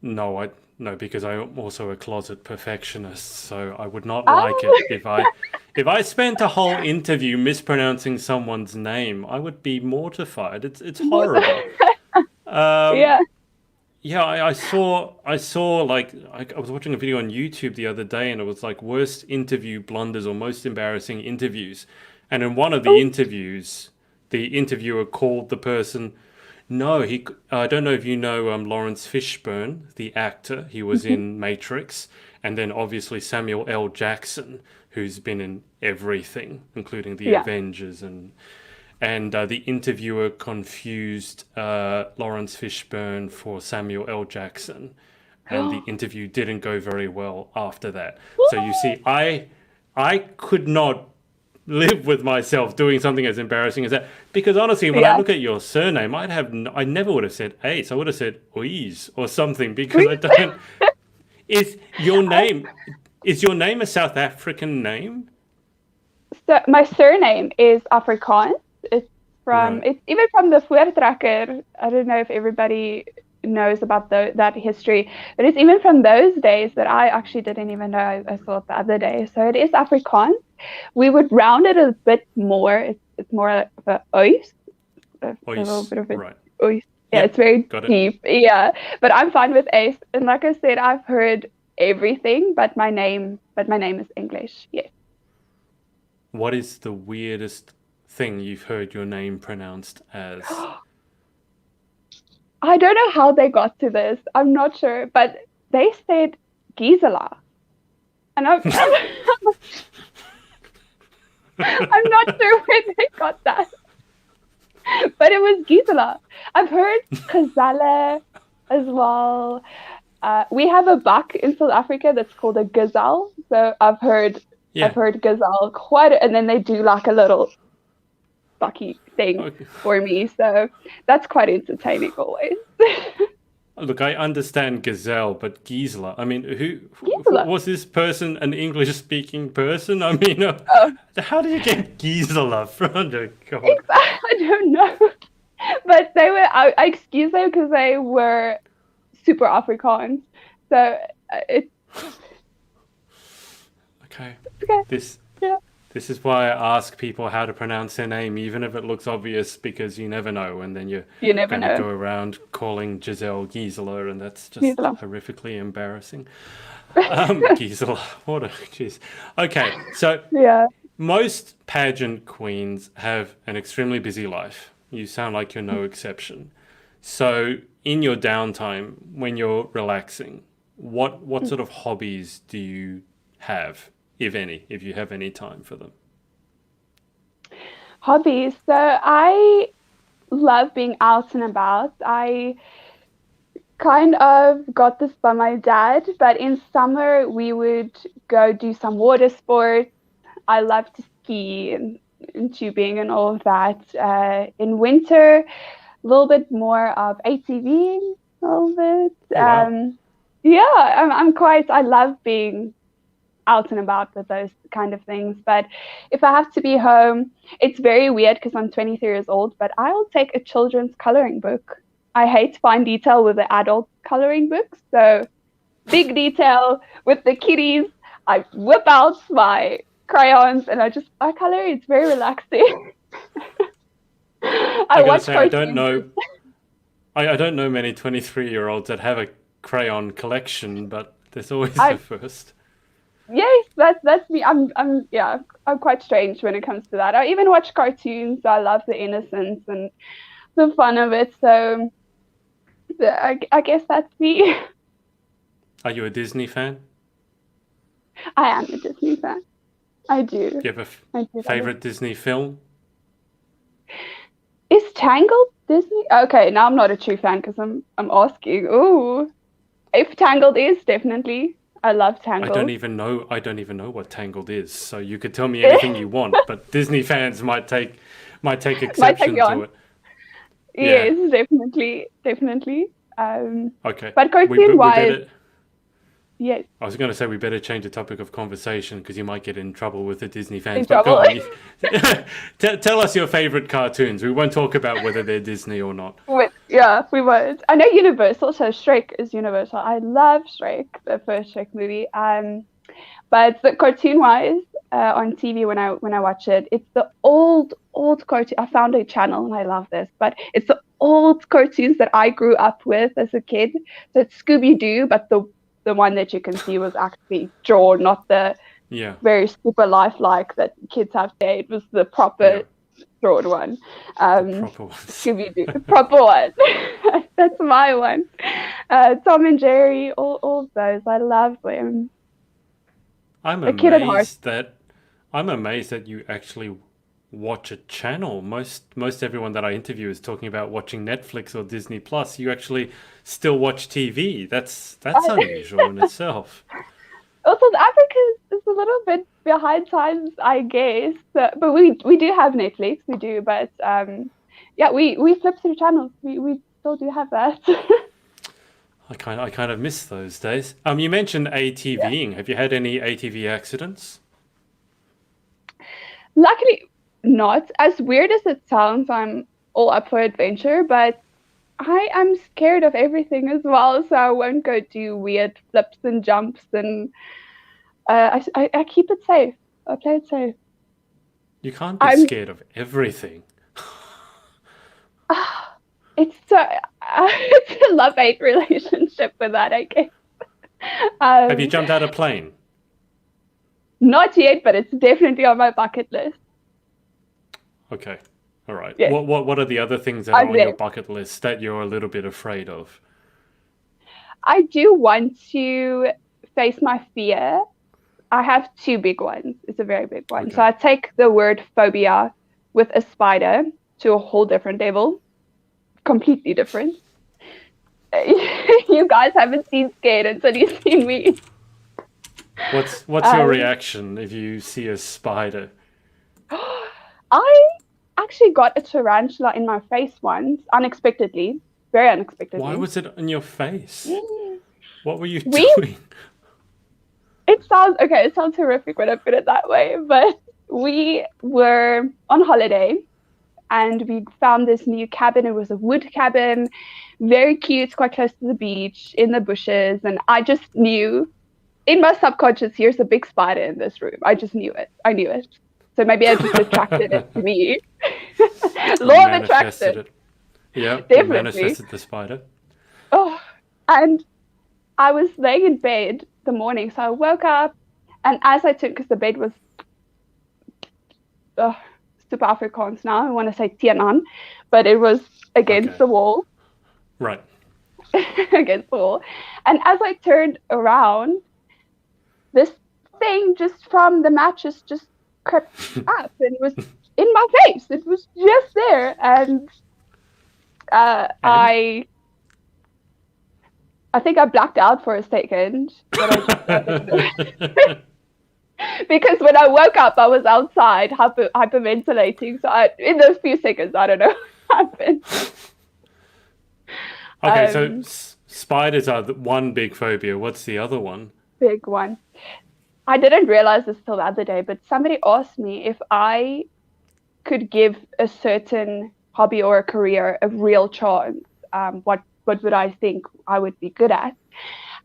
No, because I'm also a closet perfectionist, so I would not like it if I spent a whole interview mispronouncing someone's name. I would be mortified. It's horrible. Yeah. Yeah, I saw like I was watching a video on YouTube the other day, and it was like worst interview blunders or most embarrassing interviews. And in one of the interviews, the interviewer called the person. No, I don't know if you know Lawrence Fishburne, the actor. He was in Matrix, and then obviously Samuel L. Jackson, who's been in everything, including the Avengers, and the interviewer confused Lawrence Fishburne for Samuel L. Jackson, and the interview didn't go very well after that. So you see, I could not live with myself doing something as embarrassing as that, because honestly, when I look at your surname, I never would have said Ace. I would have said Uys or something, because I don't. Is your name a South African name? So my surname is Afrikaans. It's even from the Voortrekker. I don't know if everybody knows about that history, but it's even from those days that I actually didn't even know. I saw it the other day. So it is Afrikaans. We would round it a bit more. It's more of a Uys. A little bit of it. Right. Uys. Yeah, it's very deep. Yeah, but I'm fine with Ace. And like I said, I've heard everything, but my name is English. Yes. What is the weirdest thing you've heard your name pronounced as? I don't know how they got to this. I'm not sure, but they said Gizzelle. And I'm not sure where they got that. But it was Gizzelle. I've heard Gizzelle as well. We have a buck in South Africa that's called a gazelle. So I've heard gazelle and then they do like a little bucky thing for me. So that's quite entertaining always. Look, I understand gazelle, but Gizzelle. I mean, was this person an English-speaking person? I mean, how did you get Gizzelle from? Oh, God. I don't know, but they were. I excuse them because they were super Afrikaans. So it's okay. This is why I ask people how to pronounce their name, even if it looks obvious, because you never know, and then you never know. Go around calling Gizzelle Gizzelle, and that's just horrifically embarrassing. Gizzelle, what a jeez. Okay, so most pageant queens have an extremely busy life. You sound like you're no exception. So, in your downtime, when you're relaxing, what sort of hobbies do you have? If any, if you have any time for them. Hobbies. So I love being out and about. I kind of got this by my dad, but in summer we would go do some water sports. I love to ski and tubing and all of that. In winter, a little bit more of ATVing, a little bit. Wow. I love being out and about with those kind of things. But if I have to be home, it's very weird because I'm 23 years old, but I'll take a children's coloring book. I hate fine detail with the adult coloring books. So big detail with the kiddies. I whip out my crayons and I color. It's very relaxing. I don't know. I don't know many 23-year-olds that have a crayon collection, but there's always a first. Yes, that's me. I'm quite strange when it comes to that. I even watch cartoons. I love the innocence and the fun of it. So I guess that's me. Are you a Disney fan? I am a Disney fan. I do. Do you have a favorite Disney film? Is Tangled Disney? Okay, now I'm not a true fan because I'm asking. Ooh, if Tangled is, definitely. I love Tangled. I don't even know what Tangled is. So you could tell me anything you want, but Disney fans might take exception to it. Yes, definitely. Okay. But We cartoon-wise, better. yes, I was going to say we better change the topic of conversation because you might get in trouble with the Disney fans. in But go trouble. on. Tell us your favorite cartoons. We won't talk about whether they're Disney or not. Yeah, we would. I know Universal, so Shrek is Universal. I love Shrek, the first Shrek movie. But the cartoon-wise, on TV when I watch it, it's the old cartoon. I found a channel and I love this, but it's the old cartoons that I grew up with as a kid. So it's Scooby-Doo, but the one that you can see was actually drawn, not the Yeah. very super lifelike that kids have today. It was the proper Yeah. drawn one. The proper ones. Scooby-Doo, the proper one. That's my one. Tom and Jerry, all of those. I love them. I'm A kid at heart. amazed that you actually watch a channel. Most everyone that I interview is talking about watching Netflix or Disney Plus. You actually still watch TV. That's unusual in itself. Also, Africa is a little bit behind times, I guess. But we do have Netflix, we do. But yeah, we flip through channels. We still do have that. I kind of miss those days. You mentioned ATVing. Have you had any ATV accidents? Luckily, not. As weird as it sounds, I'm all up for adventure, but I am scared of everything as well, so I won't go do weird flips and jumps, and I keep it safe. I play it safe. You can't be scared of everything. It's it's a love-hate relationship with that, I guess. Have you jumped out of a plane? Not yet, but it's definitely on my bucket list. Okay. All right. Yes. What are the other things that are on your bucket list that you're a little bit afraid of? I do want to face my fear. I have two big ones. It's a very big one. Okay. So I take the word phobia with a spider to a whole different level. Completely different. You guys haven't seen Scared until you've seen me. What's your reaction if you see a spider? I actually got a tarantula in my face once, unexpectedly. Very unexpectedly. Why was it in your face? What were you We- doing? It sounds horrific when I put it that way, but we were on holiday and we found this new cabin. It was a wood cabin, very cute, quite close to the beach, in the bushes, and I just knew in my subconscious, here's a big spider in this room. I just knew it. I knew it. So maybe I just attracted it to me. Law of attraction. Yeah, Definitely. you manifested the spider. Oh, and I was laying in bed the morning, so I woke up, and as I took, because the bed was super Afrikaans now, I want to say tienan, but it was against the wall. Right. Against the wall. And as I turned around, this thing just from the mattress just crept up and was in my face. It was just there, and I think I blacked out for a second. Because when I woke up, I was outside hyperventilating. So in those few seconds, I don't know what happened. Okay, so spiders are one big phobia. What's the other one? Big one. I didn't realize this till the other day, but somebody asked me if I could give a certain hobby or a career a real chance. What would I think I would be good at?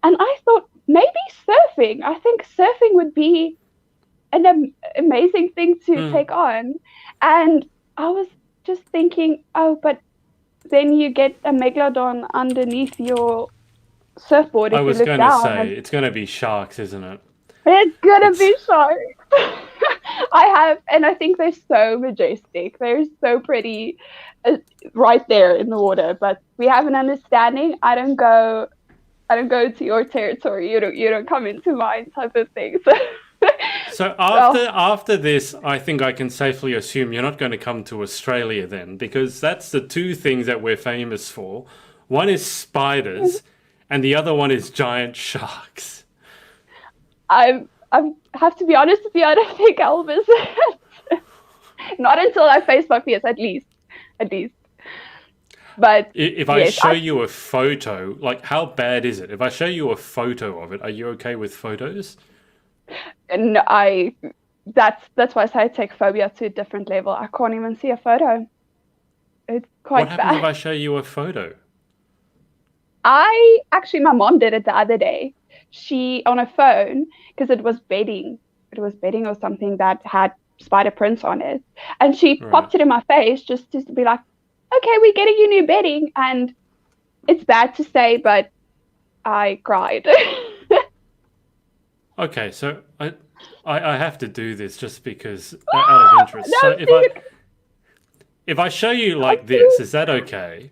And I thought maybe surfing. I think surfing would be an amazing thing to take on. And I was just thinking, but then you get a megalodon underneath your surfboard. I was going to say, it's going to be sharks, isn't it? It's going to be sharks. And I think they're so majestic. They're so pretty right there in the water. But we have an understanding. I don't go to your territory. You don't come into mine, type of thing. So after this, I think I can safely assume you're not going to come to Australia then, because that's the two things that we're famous for. One is spiders, and the other one is giant sharks. I have to be honest with you. I don't think I'll visit. Not until I face my fears, at least. But If I yes, show you a photo, like how bad is it? If I show you a photo of it, are you okay with photos? and that's why I say I take phobia to a different level. I can't even see a photo. It's What quite happens if bad. I show you a photo? I actually, my mom did it the other day. She on a phone because it was bedding. It was bedding or something that had spider prints on it, and she Right. popped it in my face just to be like, "Okay, we're getting you new bedding." And it's bad to say, but I cried. Okay, so I have to do this just because out of interest. No, So dude, if I show you I like this, do. is that okay?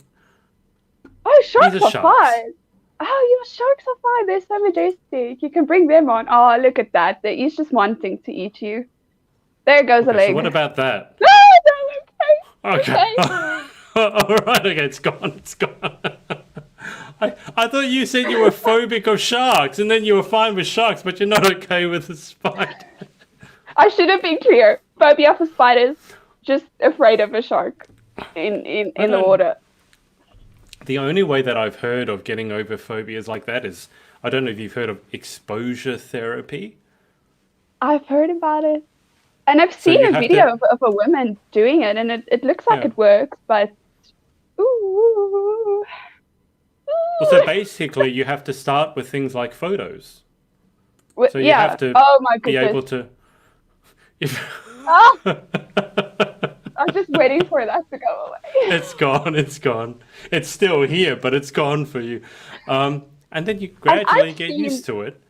Oh, These sharks are are sharks. fine. Oh, your sharks are fine. They're so majestic. You can bring them on. Oh, look at that. He's just wanting to eat you. There goes a Okay, so leg. what about that? No, no, okay, Okay. okay. All right, okay, it's gone. It's gone. I thought you said you were phobic of sharks, and then you were fine with sharks, but you're not okay with the spider. I should have been clear. Phobia for spiders, just afraid of a shark I in the don't. water. The only way that I've heard of getting over phobias like that is I don't know if you've heard of exposure therapy. I've heard about it. And I've So seen you a have video to, of a woman doing it, and it looks like yeah. it works, but ooh, Well, so ooh. basically, you have to start with things like photos. So you have Yeah. to Oh my be goodness. able to. If Ah, I'm just waiting for that to go away. it's gone, it's gone. It's still here, but it's gone for you. And then you And gradually get used to it.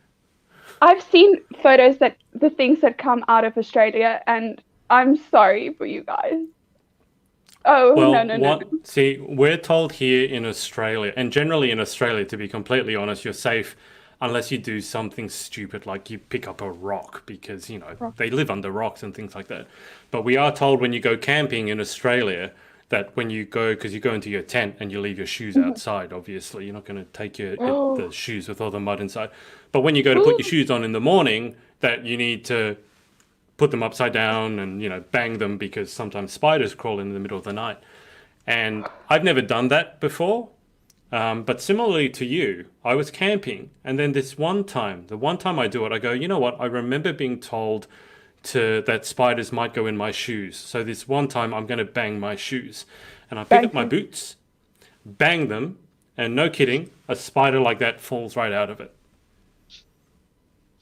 I've seen photos that the things that come out of Australia, and I'm sorry for you guys. Oh no Well, no no no. see, we're told here in Australia, and generally in Australia, to be completely honest, you're safe unless you do something stupid like you pick up a rock because, they live under rocks and things like that. But we are told when you go camping in Australia that when you go, because you go into your tent and you leave your shoes outside, obviously, you're not going to take the Oh, shoes with all the mud inside. But when you go to put your shoes on in the morning, that you need to put them upside down and bang them because sometimes spiders crawl in the middle of the night. And I've never done that before, but similarly to you, I was camping, and then the one time I do it, I go, you know what? I remember being told that spiders might go in my shoes. So this one time, I'm going to bang my shoes, and I pick up thank my you. boots, bang them, and no kidding, a spider like that falls right out of it.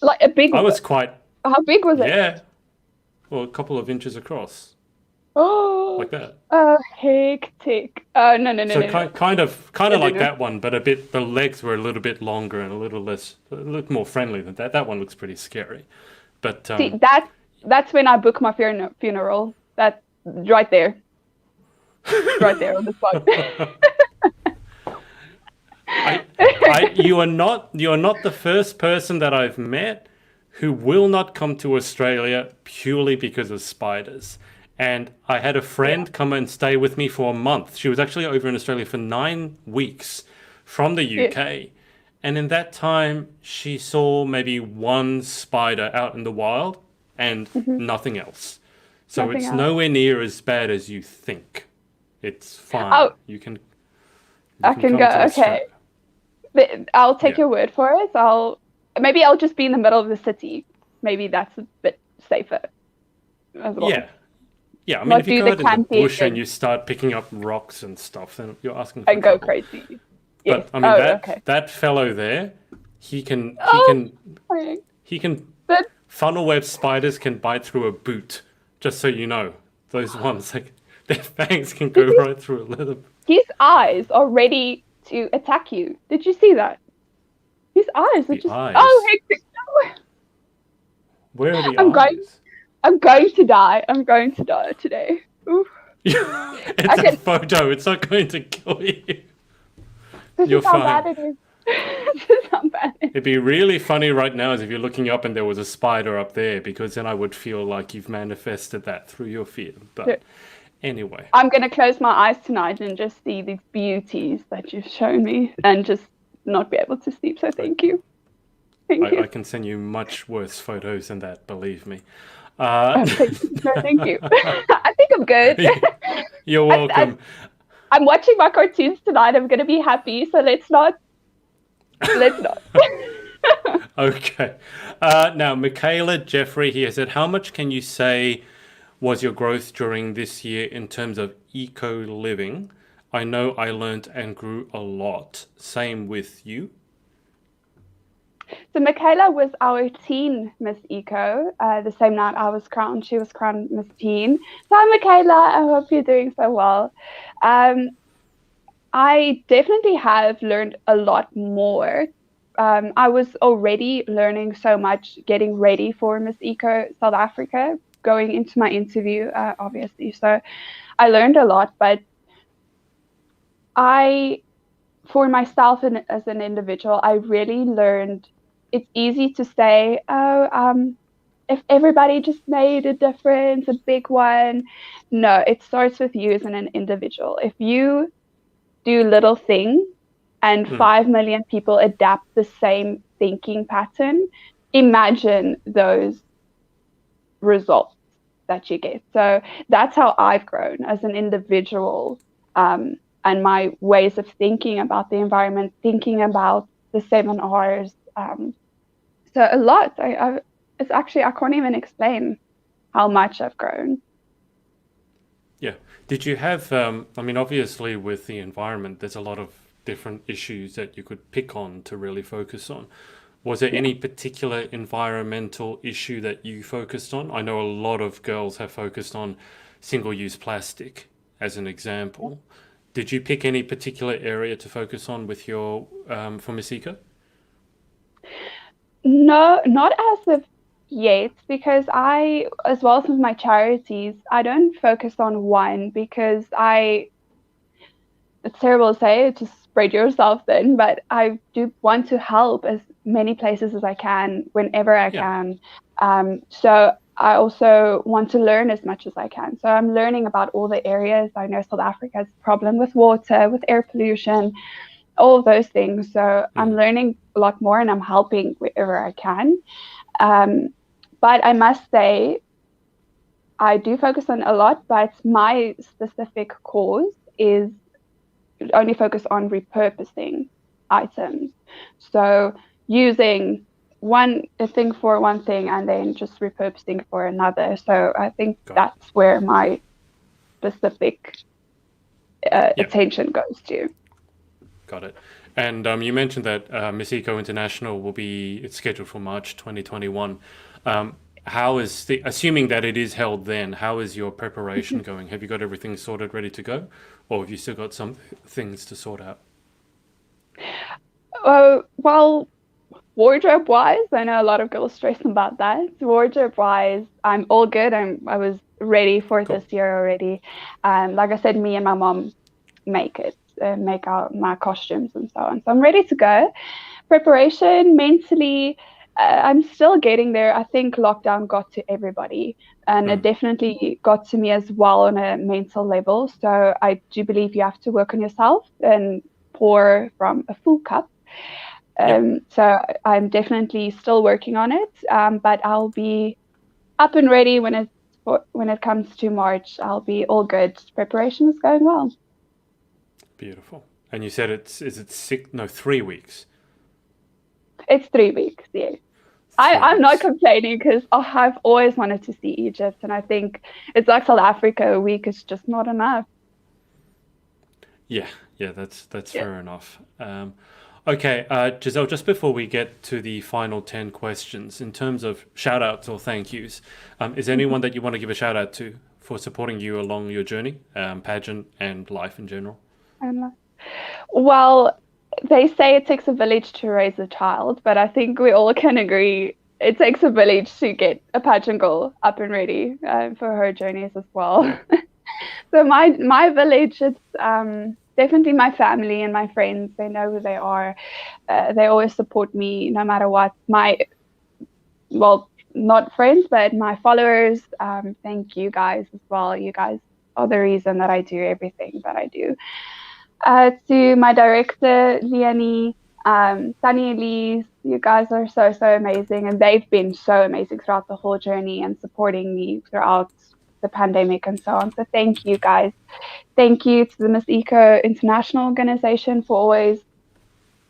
Like a big I one. was quite, How big was it? yeah, well, a couple of inches across, Oh, like that. hectic. Oh no no no So no no kind no of no like no. that one, but the legs were a little bit longer and a little more friendly than that. That one looks pretty scary. But See that's when I book my funeral. That right there on the spot. I you are not the first person that I've met who will not come to Australia purely because of spiders. And I had a Yeah. friend come and stay with me for a month. She was actually over in Australia for 9 weeks from the Yeah. UK. And in that time, she saw maybe one spider out in the wild and Hmm. nothing else. So Nothing it's else. nowhere near as bad as you think. It's fine. Oh, You I can can come go. to Okay. Australia. I'll take Yeah. your word for it. Maybe I'll just be in the middle of the city. Maybe that's a bit safer as well. Yeah. Yeah, I mean, Not if you do go the out in the camping bush and you start picking up rocks and stuff, then you're asking for and go trouble. crazy. Yes. But I mean, Oh, that okay. that fellow there, he can he Oh, can okay. he can But funnel web spiders can bite through a boot. Just so you know, those ones like their fangs can go did you, right through a leather. his eyes are ready to attack you. Did you see that? His eyes are The just eyes. hectic. No. Where are the I'm going. eyes? I'm going to die. I'm going to die today. Oof. I It's a can. photo. It's not going to kill you. This You're is how fine. bad it is. This is how bad it is. It'd be really funny right now is if you're looking up and there was a spider up there, because then I would feel like you've manifested that through your fear. But anyway, I'm going to close my eyes tonight and just see these beauties that you've shown me and just not be able to sleep. So I, thank you. Thank I you. can send you much worse photos than that, believe me. Oh, thank you. No, thank you. I think I'm good. You're I, welcome. I'm watching my cartoons tonight. I'm going to be happy. So let's not. Okay. Now, Michaela Jeffrey here said, how much can you say was your growth during this year in terms of eco living? I know I learned and grew a lot. Same with you. So Michaela was our teen Miss Eco. The same night I was crowned, she was crowned Miss Teen. So hi, Michaela. I hope you're doing so well. I definitely have learned a lot more. I was already learning so much, getting ready for Miss Eco South Africa, going into my interview, obviously. So I learned a lot, but for myself and as an individual, I really learned it's easy to say, if everybody just made a difference, a big one. No, it starts with you as an individual. If you do little things and 5 million people adapt the same thinking pattern, imagine those results that you get. So that's how I've grown as an individual, and my ways of thinking about the environment, thinking about the 7 R's. So a lot. It's actually, I can't even explain how much I've grown. Yeah. Did you have, I mean, obviously with the environment, there's a lot of different issues that you could pick on to really focus on. Was there any particular environmental issue that you focused on? I know a lot of girls have focused on single-use plastic as an example. Did you pick any particular area to focus on with your, for Miss Eco? No, not as of yet, because as well as with my charities, I don't focus on one because it's terrible to say, just spread yourself thin, but I do want to help as many places as I can, whenever I can. So I also want to learn as much as I can. So I'm learning about all the areas. I know South Africa has a problem with water, with air pollution, all of those things. So I'm learning a lot more and I'm helping wherever I can. But I must say, I do focus on a lot, but my specific cause is only focus on repurposing items. So using a thing for one thing and then just repurposing for another. So I think that's where my specific attention goes to. Got it. And you mentioned that Miss Eco International it's scheduled for March 2021. How is assuming that it is held then, how is your preparation going? Have you got everything sorted, ready to go? Or have you still got some things to sort out? Well, wardrobe-wise, I know a lot of girls stress about that. Wardrobe-wise, I'm all good. I was ready for this year already. Like I said, me and my mom make out my costumes and so on. So I'm ready to go. Preparation mentally, I'm still getting there. I think lockdown got to everybody, and it definitely got to me as well on a mental level. So I do believe you have to work on yourself and pour from a full cup. So I'm definitely still working on it, but I'll be up and ready when it comes to March. I'll be all good. Preparation is going well. Beautiful. And you said is it 3 weeks? It's 3 weeks, yes. I'm not complaining because I've always wanted to see Egypt, and I think it's like South Africa, a week is just not enough. Yeah, that's fair enough. Okay, Gizzelle, just before we get to the final 10 questions, in terms of shout outs or thank yous, is there anyone that you want to give a shout out to for supporting you along your journey, pageant and life in general? Well, they say it takes a village to raise a child, but I think we all can agree it takes a village to get a pageant girl up and ready for her journeys as well. Yeah. So my village, it's definitely my family and my friends. They know who they are. They always support me no matter what. Not friends, but my followers. Thank you guys as well. You guys are the reason that I do everything that I do. To my director, Leonie, Sunny Elise, you guys are so amazing, and they've been so amazing throughout the whole journey and supporting me throughout the pandemic and so on. So thank you guys. thank you to the Miss Eco International organization for always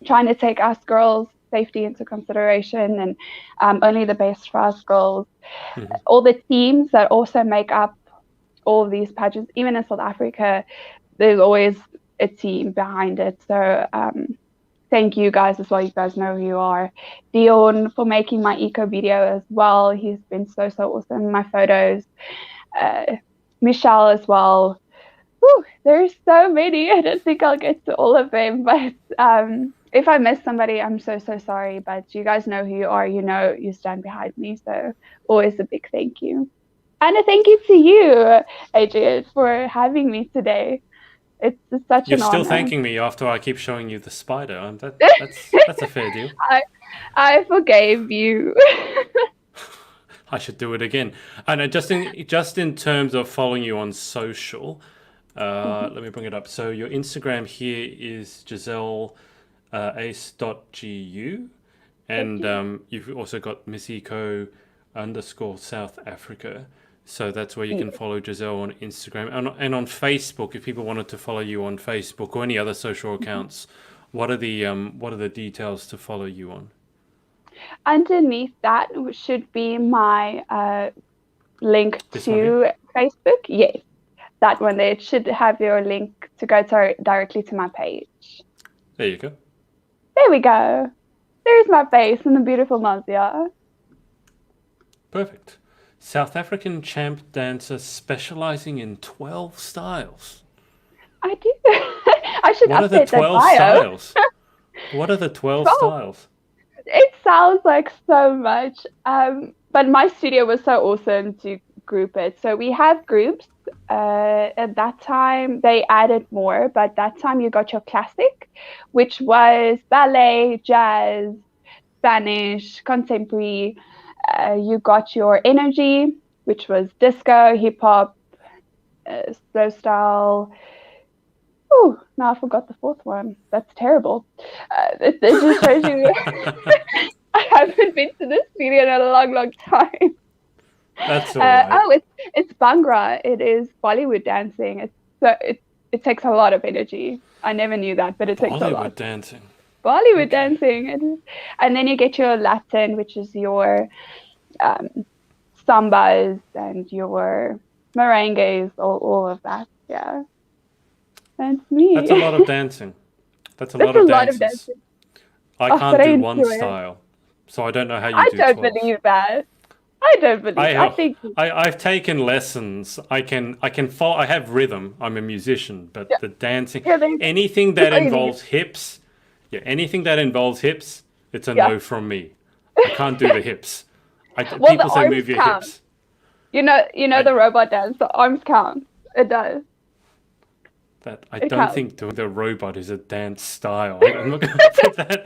trying to take us girls' safety into consideration, and only the best for us girls. Mm-hmm. All the teams that also make up all of these pageants, even in South Africa, there's always a team behind it. So thank you guys as well. You guys know who you are. Dion for making my eco video as well. He's been so awesome. My photos. Michelle as well. Whew, there's so many. I don't think I'll get to all of them, but if I miss somebody, I'm so sorry. But you guys know who you are. You know you stand behind me. So always a big thank you. And a thank you to you, Adrian, for having me today. It's such an honor. You're still thanking me after I keep showing you the spider. That's a fair deal. I forgave you. I should do it again. And just in terms of following you on social, let me bring it up. So your Instagram here is Gizzelle Uys.gu, and you've also got Miss Eco _South Africa. So that's where you can follow Gizzelle on Instagram and on Facebook. If people wanted to follow you on Facebook or any other social accounts, what are the details to follow you on? Underneath that should be my link to Facebook. Yes, that one there. It should have your link to go directly to my page. There you go. There we go. There's my face and the beautiful Nazia. Perfect. South African champ dancer specializing in 12 styles. I do. I should What are the 12 styles? What are the 12 styles? It sounds like so much, but my studio was so awesome to group it. So we have groups. At that time, they added more, but that time you got your classic, which was ballet, jazz, Spanish, contemporary. You got your energy, which was disco, hip hop, slow style. Oh, now I forgot the fourth one. That's terrible. It just shows you I haven't been to this studio in a long time. That's all right. It's Bhangra. It is Bollywood dancing. It takes a lot of energy. I never knew that, but it takes a lot. Bollywood dancing. And then you get your Latin, which is your sambas and your merengues, all of that. Yeah. That's me. That's a lot of dancing. That's a lot of dances. I can't do one style, so I don't know how you do 12. I don't believe that. I don't believe. I think I've taken lessons. I have rhythm. I'm a musician, but the dancing, anything that involves hips, it's a no from me. I can't do the hips. People say move your hips. You know the robot dance. The arms count. It does. I don't think doing the robot is a dance style. I'm not going to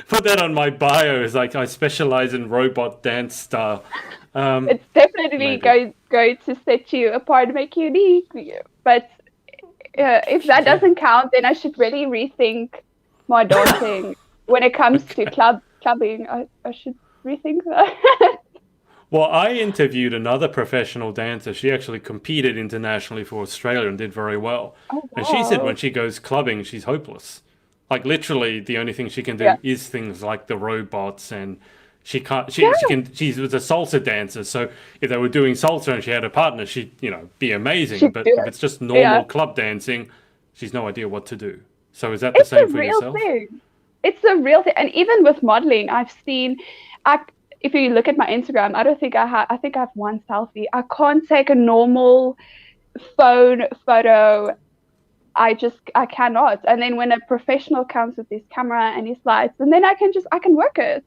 put that on my bio. It's like I specialize in robot dance style. It's definitely going to set you apart, make you unique. But if that doesn't count, then I should really rethink my dancing when it comes to clubbing. I should rethink that. Well, I interviewed another professional dancer. She actually competed internationally for Australia and did very well. Oh, wow. And she said when she goes clubbing, she's hopeless. Like literally, the only thing she can do is things like the robots, and she was a salsa dancer. So if they were doing salsa and she had a partner, she'd be amazing. But if it's just normal club dancing, she's no idea what to do. So is that the same for yourself? It's a real thing. And even with modeling, I've seen. If you look at my Instagram, I think I have one selfie. I can't take a normal phone photo. I cannot. And then when a professional comes with his camera and his lights, and then I can work it.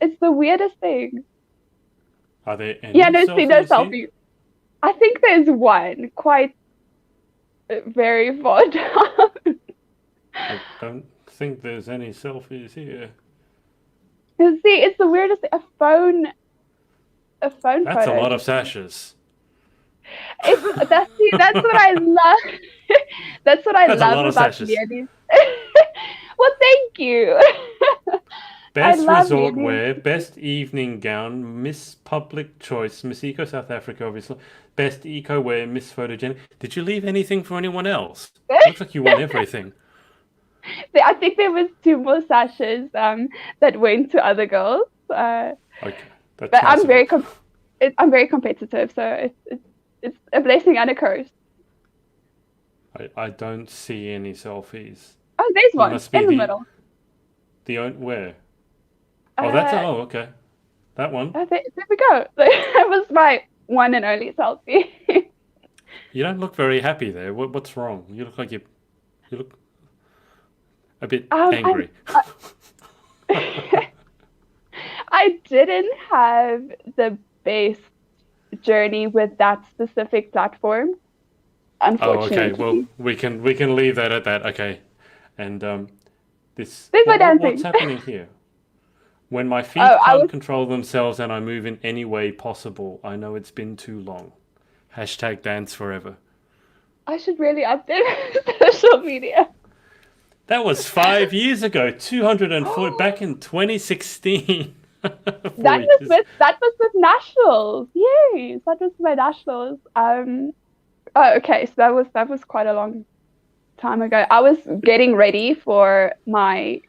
It's the weirdest thing. Are there any selfies? I think there's one quite very far down. I don't think there's any selfies here. See, it's the weirdest thing. A phone That's photo. a lot of sashes. That's what I love. That's what I love about the Well, thank you. I Best love resort beauty. wear, best evening gown, Miss Public Choice, Miss Eco South Africa, obviously. Best eco wear, Miss Photogenic. Did you leave anything for anyone else? Looks like you won everything. I think there was two more sashes that went to other girls. Okay, that's But nice of you. I'm very competitive, so it's a blessing and a curse. I don't see any selfies. Oh, there's You one must be in the middle. where? Oh, Uh, okay. That one. there we go. That was my one and only selfie. You don't look very happy there. What's wrong? You look like you look a bit I'm, angry. I didn't have the best journey with that specific platform, Oh, okay. Well, unfortunately. we can leave that at that. Okay. And this There's my what's dancing. happening here? When my Oh, feet can't control themselves and I move in any way possible, I know it's been too long. Hashtag dance forever. I should really update my social media. That was 5 years ago. 240 back in 2016. 4 years. That was with nationals. Yes, that was my nationals. Oh, okay, so that was quite a long time ago. I was getting ready for my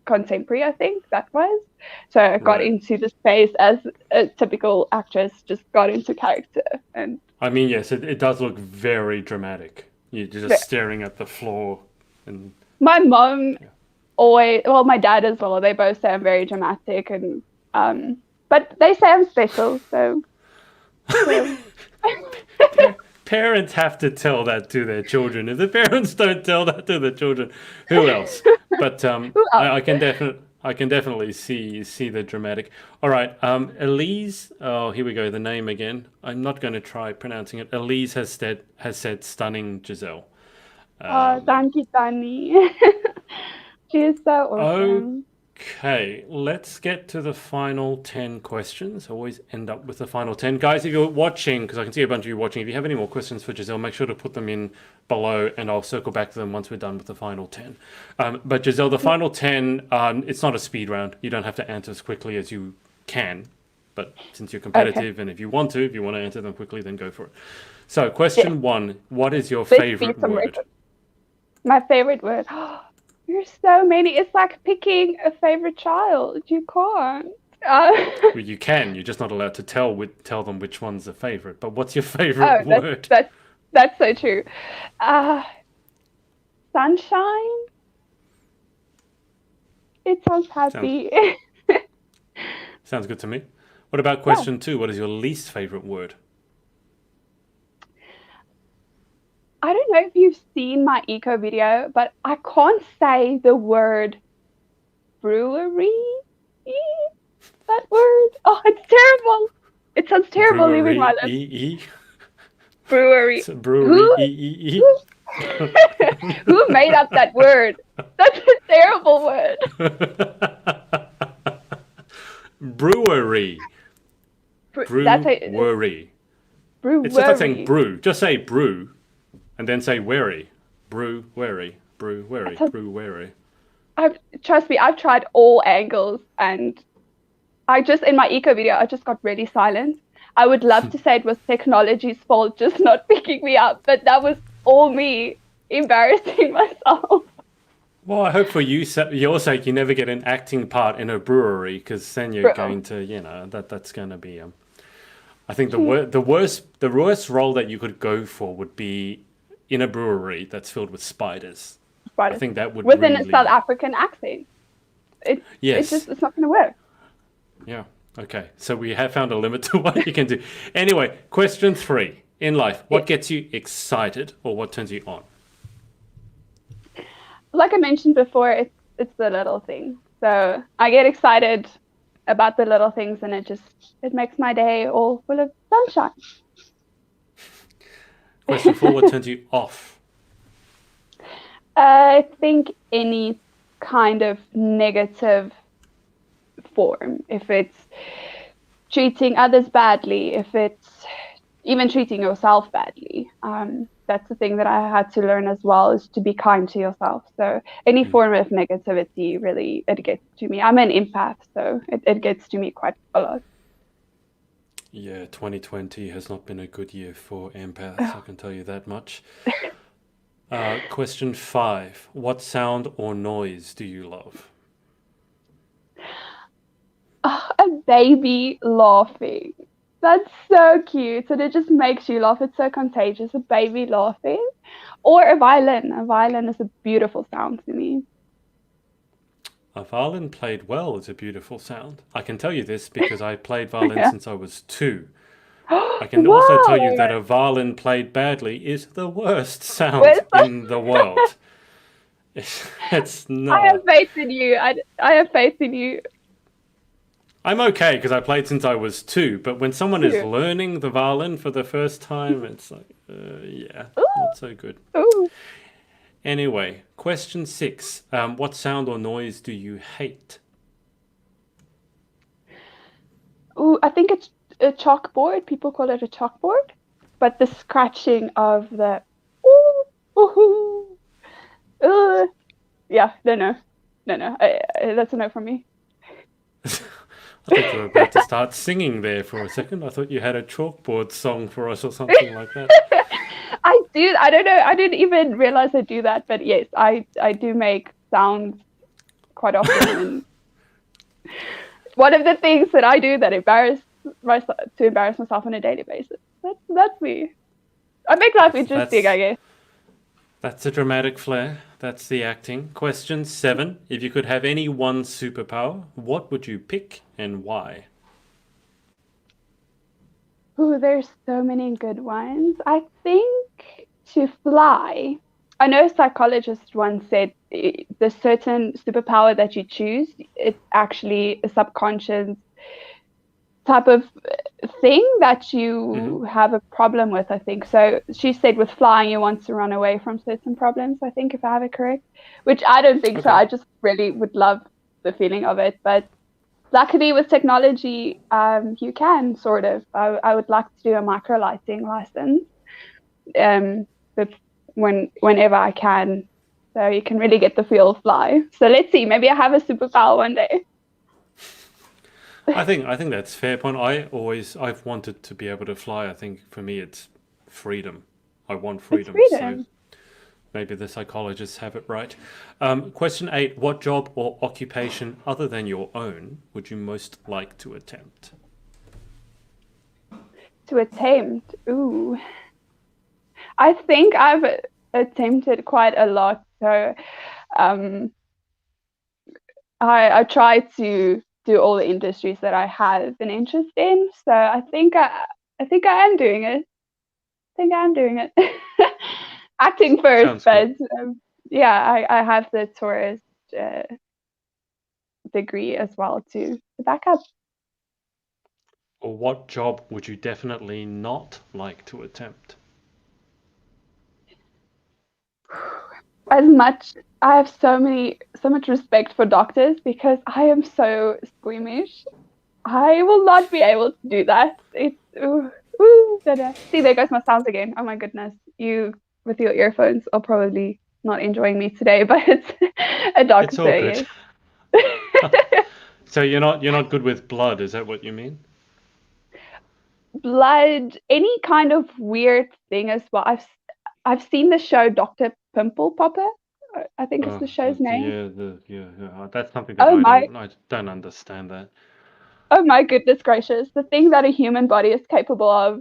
contemporary, I think that was. So I got Right. into the space as a typical actress, just got into character. And I mean, yes, it does look very dramatic. You're just staring at the floor and my mom yeah. always, well, my dad as well, they both say I'm very dramatic and but they say I'm special, so Parents have to tell that to their children. If the parents don't tell that to the children, who else? But who else? I can definitely see the dramatic. All right, Elise. Oh, here we go. The name again. I'm not going to try pronouncing it. Elise has said stunning Giselle. Oh, Um, thank you, Tani. She is so awesome. Okay, let's get to the final 10 questions. I always end up with the final 10. Guys, if you're watching, because I can see a bunch of you watching, if you have any more questions for Giselle, make sure to put them in below and I'll circle back to them once we're done with the final 10. But Giselle, the final 10, it's not a speed round. You don't have to answer as quickly as you can. But since you're Okay. competitive and if you want to answer them quickly, then go for it. So, Yes. question one, what is your Let's beat favorite some word? records. My favorite word. There's so many. It's like picking a favorite child. You can't. Well, you can. You're just not allowed to tell them which one's a favorite. But what's your Oh, favorite word? that's so true. Uh, Sunshine. It sounds Sounds happy. sounds good to me. What about Yeah. question two? What is your least favorite word? I don't know if you've seen my eco video, but I can't say the word brewery. That word. Oh, it's terrible. It sounds terrible leaving my Brewery lips. e. Brewery. Brewery Who? e. Who who made up that word? That's a terrible word. Brewery. That's a Brewery. It's just like saying brewery. brew. Just say brew, and then say wary. Brewery. That's a, Brewery. trust me, I've tried all angles, and I just in my eco video, I just got really silent. I would love to say it was technology's fault, just not picking me up, but that was all me embarrassing myself. Well, I hope for your sake, you never get an acting part in a brewery, because then you're Bro, going to, that's going to be. I think geez, the worst role that you could go for would be in a brewery that's filled with spiders. I spiders think that would within a South really. African accent. Yes. It's not going to work. Yeah. Okay. So we have found a limit to what you can do. Anyway, question three. In life, what Yes. gets you excited or what turns you on? Like I mentioned before, it's the little things. So I get excited about the little things, and it makes my day all full of sunshine. Question four, what turns you off? I think any kind of negative form, if it's treating others badly, if it's even treating yourself badly. That's the thing that I had to learn as well, is to be kind to yourself. So any form of negativity, really, it gets to me. I'm an empath, so it gets to me quite a lot. Yeah, 2020 has not been a good year for empaths, I can tell you that much. Question 5. What sound or noise do you love? Oh, a baby laughing. That's so cute. And it just makes you laugh. It's so contagious. A baby laughing. Or a violin. A violin is a beautiful sound to me. A violin played well is a beautiful sound. I can tell you this because I played violin Yeah. since I was 2. I can also tell you Wow. that a violin played badly is the worst sound Well, in the world. It's I have not. faith in you. I have faith in you. I'm okay because I played since I was 2, but when someone is Too. learning the violin for the first time, it's like, yeah, not so good. Ooh. Anyway, question 6. What sound or noise do you hate? Ooh, I think it's a chalkboard. People call it a chalkboard. But the scratching of the ooh, ooh, yeah, no. That's a no from me. I thought you were about to start singing there for a second. I thought you had a chalkboard song for us or something like that. I do. I don't know. I didn't even realize I do that. But yes, I do make sounds quite often. And one of the things that I do that embarrass myself on a daily basis. That's me. I make life That's interesting, I that's guess. that's a dramatic flair. That's the acting. Question 7. If you could have any one superpower, what would you pick and why? Ooh, there's so many good ones. I think to fly. I know a psychologist once said the certain superpower that you choose, it's actually a subconscious type of thing that Hmm. you have a problem with, I think. So she said with flying, you want to run away from certain problems, I think, if I have it correct, which I don't think so. Okay. I just really would love the feeling of it. But luckily with technology, you can sort of. I would like to do a microlighting license, um, but whenever I can. So you can really get the feel of fly. So let's see. Maybe I have a superpower one day. I think that's a fair point. I've wanted to be able to fly. I think for me it's freedom. I want It's freedom. So freedom. maybe the psychologists have it right. Question 8. What job or occupation other than your own would you most like to attempt? To attempt. Ooh. I think I've attempted quite a lot. So um, I try to do all the industries that I have an interest in. So I think I am doing it. I think I am doing it. Acting first, Sounds good. but yeah, I have the tourist uh, degree as well to back up. Or what job would you definitely not like to attempt? As much I have so much respect for doctors because I am so squeamish. I will not be able to do that. It's da-da. See, there goes my sounds again. Oh my goodness, you with your earphones are probably not enjoying me today, but it's a It's all doctor, good. yes. So you're not good with blood, is that what you mean? Blood, any kind of weird thing as well. I've seen the show Doctor Pimple Popper. I think it's the show's name. Yeah. That's something that Oh my, I don't understand that. oh my goodness gracious! The thing that a human body is capable of.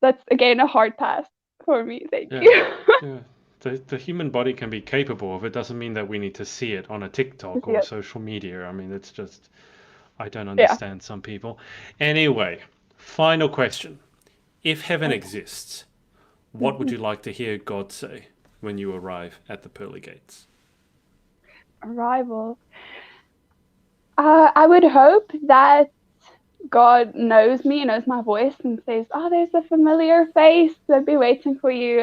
That's again a hard pass for me. Thank Yeah, you. yeah. The human body can be capable of it. Doesn't mean that we need to see it on a TikTok or Yeah. social media. I mean, it's just I don't Yeah. understand some people. Anyway, final question. If heaven Okay. exists, what would you like to hear God say when you arrive at the pearly gates? Arrival. I would hope that God knows me, knows my voice, and says, "Oh, there's a familiar face. I'd be waiting for you."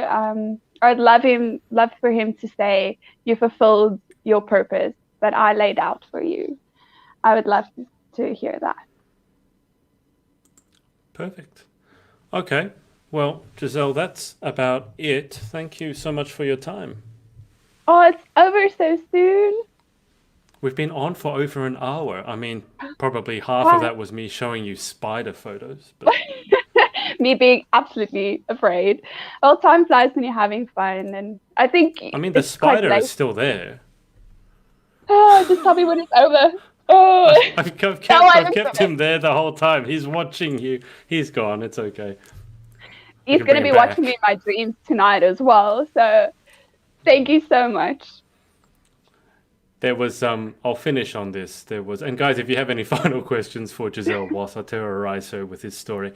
I'd love for him to say, "You fulfilled your purpose that I laid out for you." I would love to hear that. Perfect. Okay. Well, Gizzelle, that's about it. Thank you so much for your time. Oh, it's over so soon. We've been on for over an hour. I mean, probably half of Wow. that was me showing you spider photos, but Me being absolutely afraid. Well, time flies when you're having fun, and I think I mean, the it's quite spider is late. still there. Oh, just tell me when it's over. Oh, now I've I'm kept excited. him there the whole time. He's watching you. He's gone. It's okay. We He's can going bring to him be watching me back. in my dreams tonight as well. So thank you so much. There was I'll finish on this. There was, and guys, if you have any final questions for Gizzelle whilst I terrorize her with his story,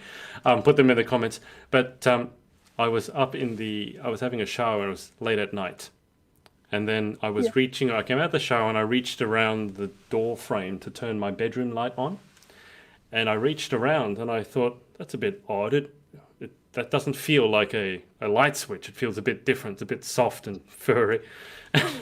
put them in the comments. But I was I was having a shower and it was late at night. And then Yeah. I came out of the shower and I reached around the door frame to turn my bedroom light on. And I reached around and I thought, that's a bit odd. That doesn't feel like a light switch. It feels a bit different, a bit soft and furry.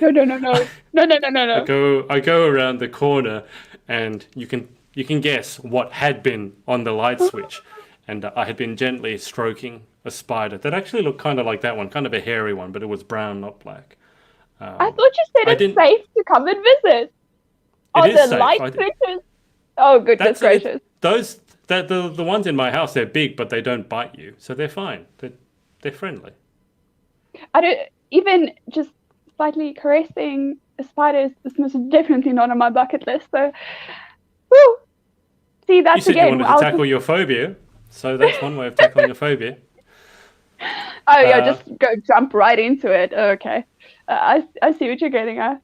No, no, no, no. No, no, no, no, no. I go around the corner and you can guess what had been on the light switch. And I had been gently stroking a spider that actually looked kind of like that one, kind of a hairy one, but it was brown, not black. I thought you said I it's didn't. safe to come and visit. It Oh, is the safe. light switches. Oh, goodness That's it. gracious. Those the ones in my house, they're big, but they don't bite you, so they're fine. They're friendly. I don't even just slightly caressing a spider is most definitely not on my bucket list. So, whew. See, You that's said you again. wanted to tackle your phobia, so that's one way of tackling a phobia. Oh yeah, Uh, just go jump right into it. Okay, I see what you're getting at.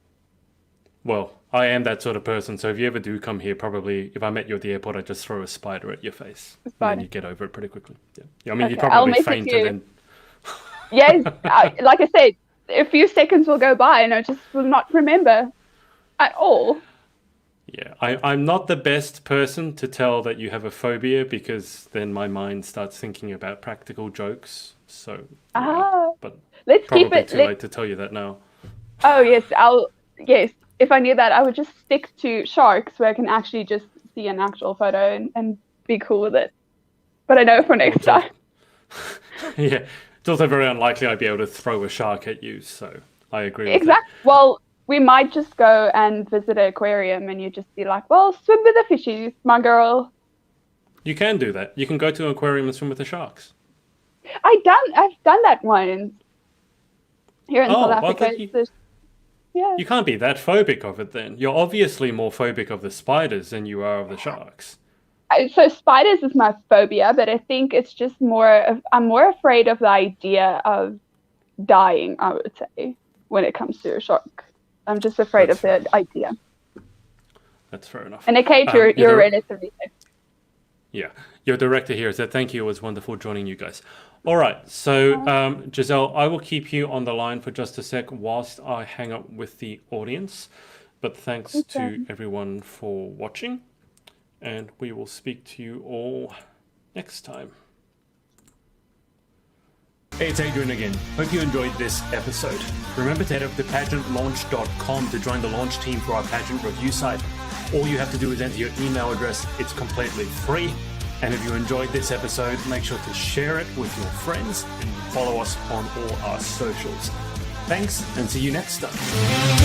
well, I am that sort of person, so if you ever do come here, probably if I met you at the airport, I'd just throw a spider at your face, and then Spider. you'd get over it pretty quickly. Yeah. I mean, you'd Okay, I'll probably message faint, and you. then Yes, like I said, a few seconds will go by and I just will not remember at all. yeah, I'm not the best person to tell that you have a phobia because then my mind starts thinking about practical jokes. So yeah, Ah, but let's keep probably it. too late to tell you that now. Oh yes, yes. If I knew that, I would just stick to sharks where I can actually just see an actual photo and be cool with it. But I know for Well, next time. yeah, it's also very unlikely I'd be able to throw a shark at you. So I agree with that. Exactly. Well, we might just go and visit an aquarium and you just be like, well, swim with the fishies, my girl. You can do that. You can go to an aquarium and swim with the sharks. I've done that once here in South Oh, well, Africa. Yeah. you can't be that phobic of it then. You're obviously more phobic of the spiders than you are of the sharks. So spiders is my phobia, but I think it's just I'm more afraid of the idea of dying, I would say, when it comes to a shark. I'm just afraid That's of fair the enough. idea. That's fair enough. In a cage, You're you're the, relatively safe. yeah, your director here said thank you. It was wonderful joining you guys. All right, so Gizzelle, I will keep you on the line for just a sec whilst I hang up with the audience. But thanks Okay. to everyone for watching, and we will speak to you all next time. Hey, it's Adrian again. Hope you enjoyed this episode. Remember to head up to pageantlaunch.com to join the launch team for our pageant review site. All you have to do is enter your email address. It's completely free. And if you enjoyed this episode, make sure to share it with your friends and follow us on all our socials. Thanks, and see you next time.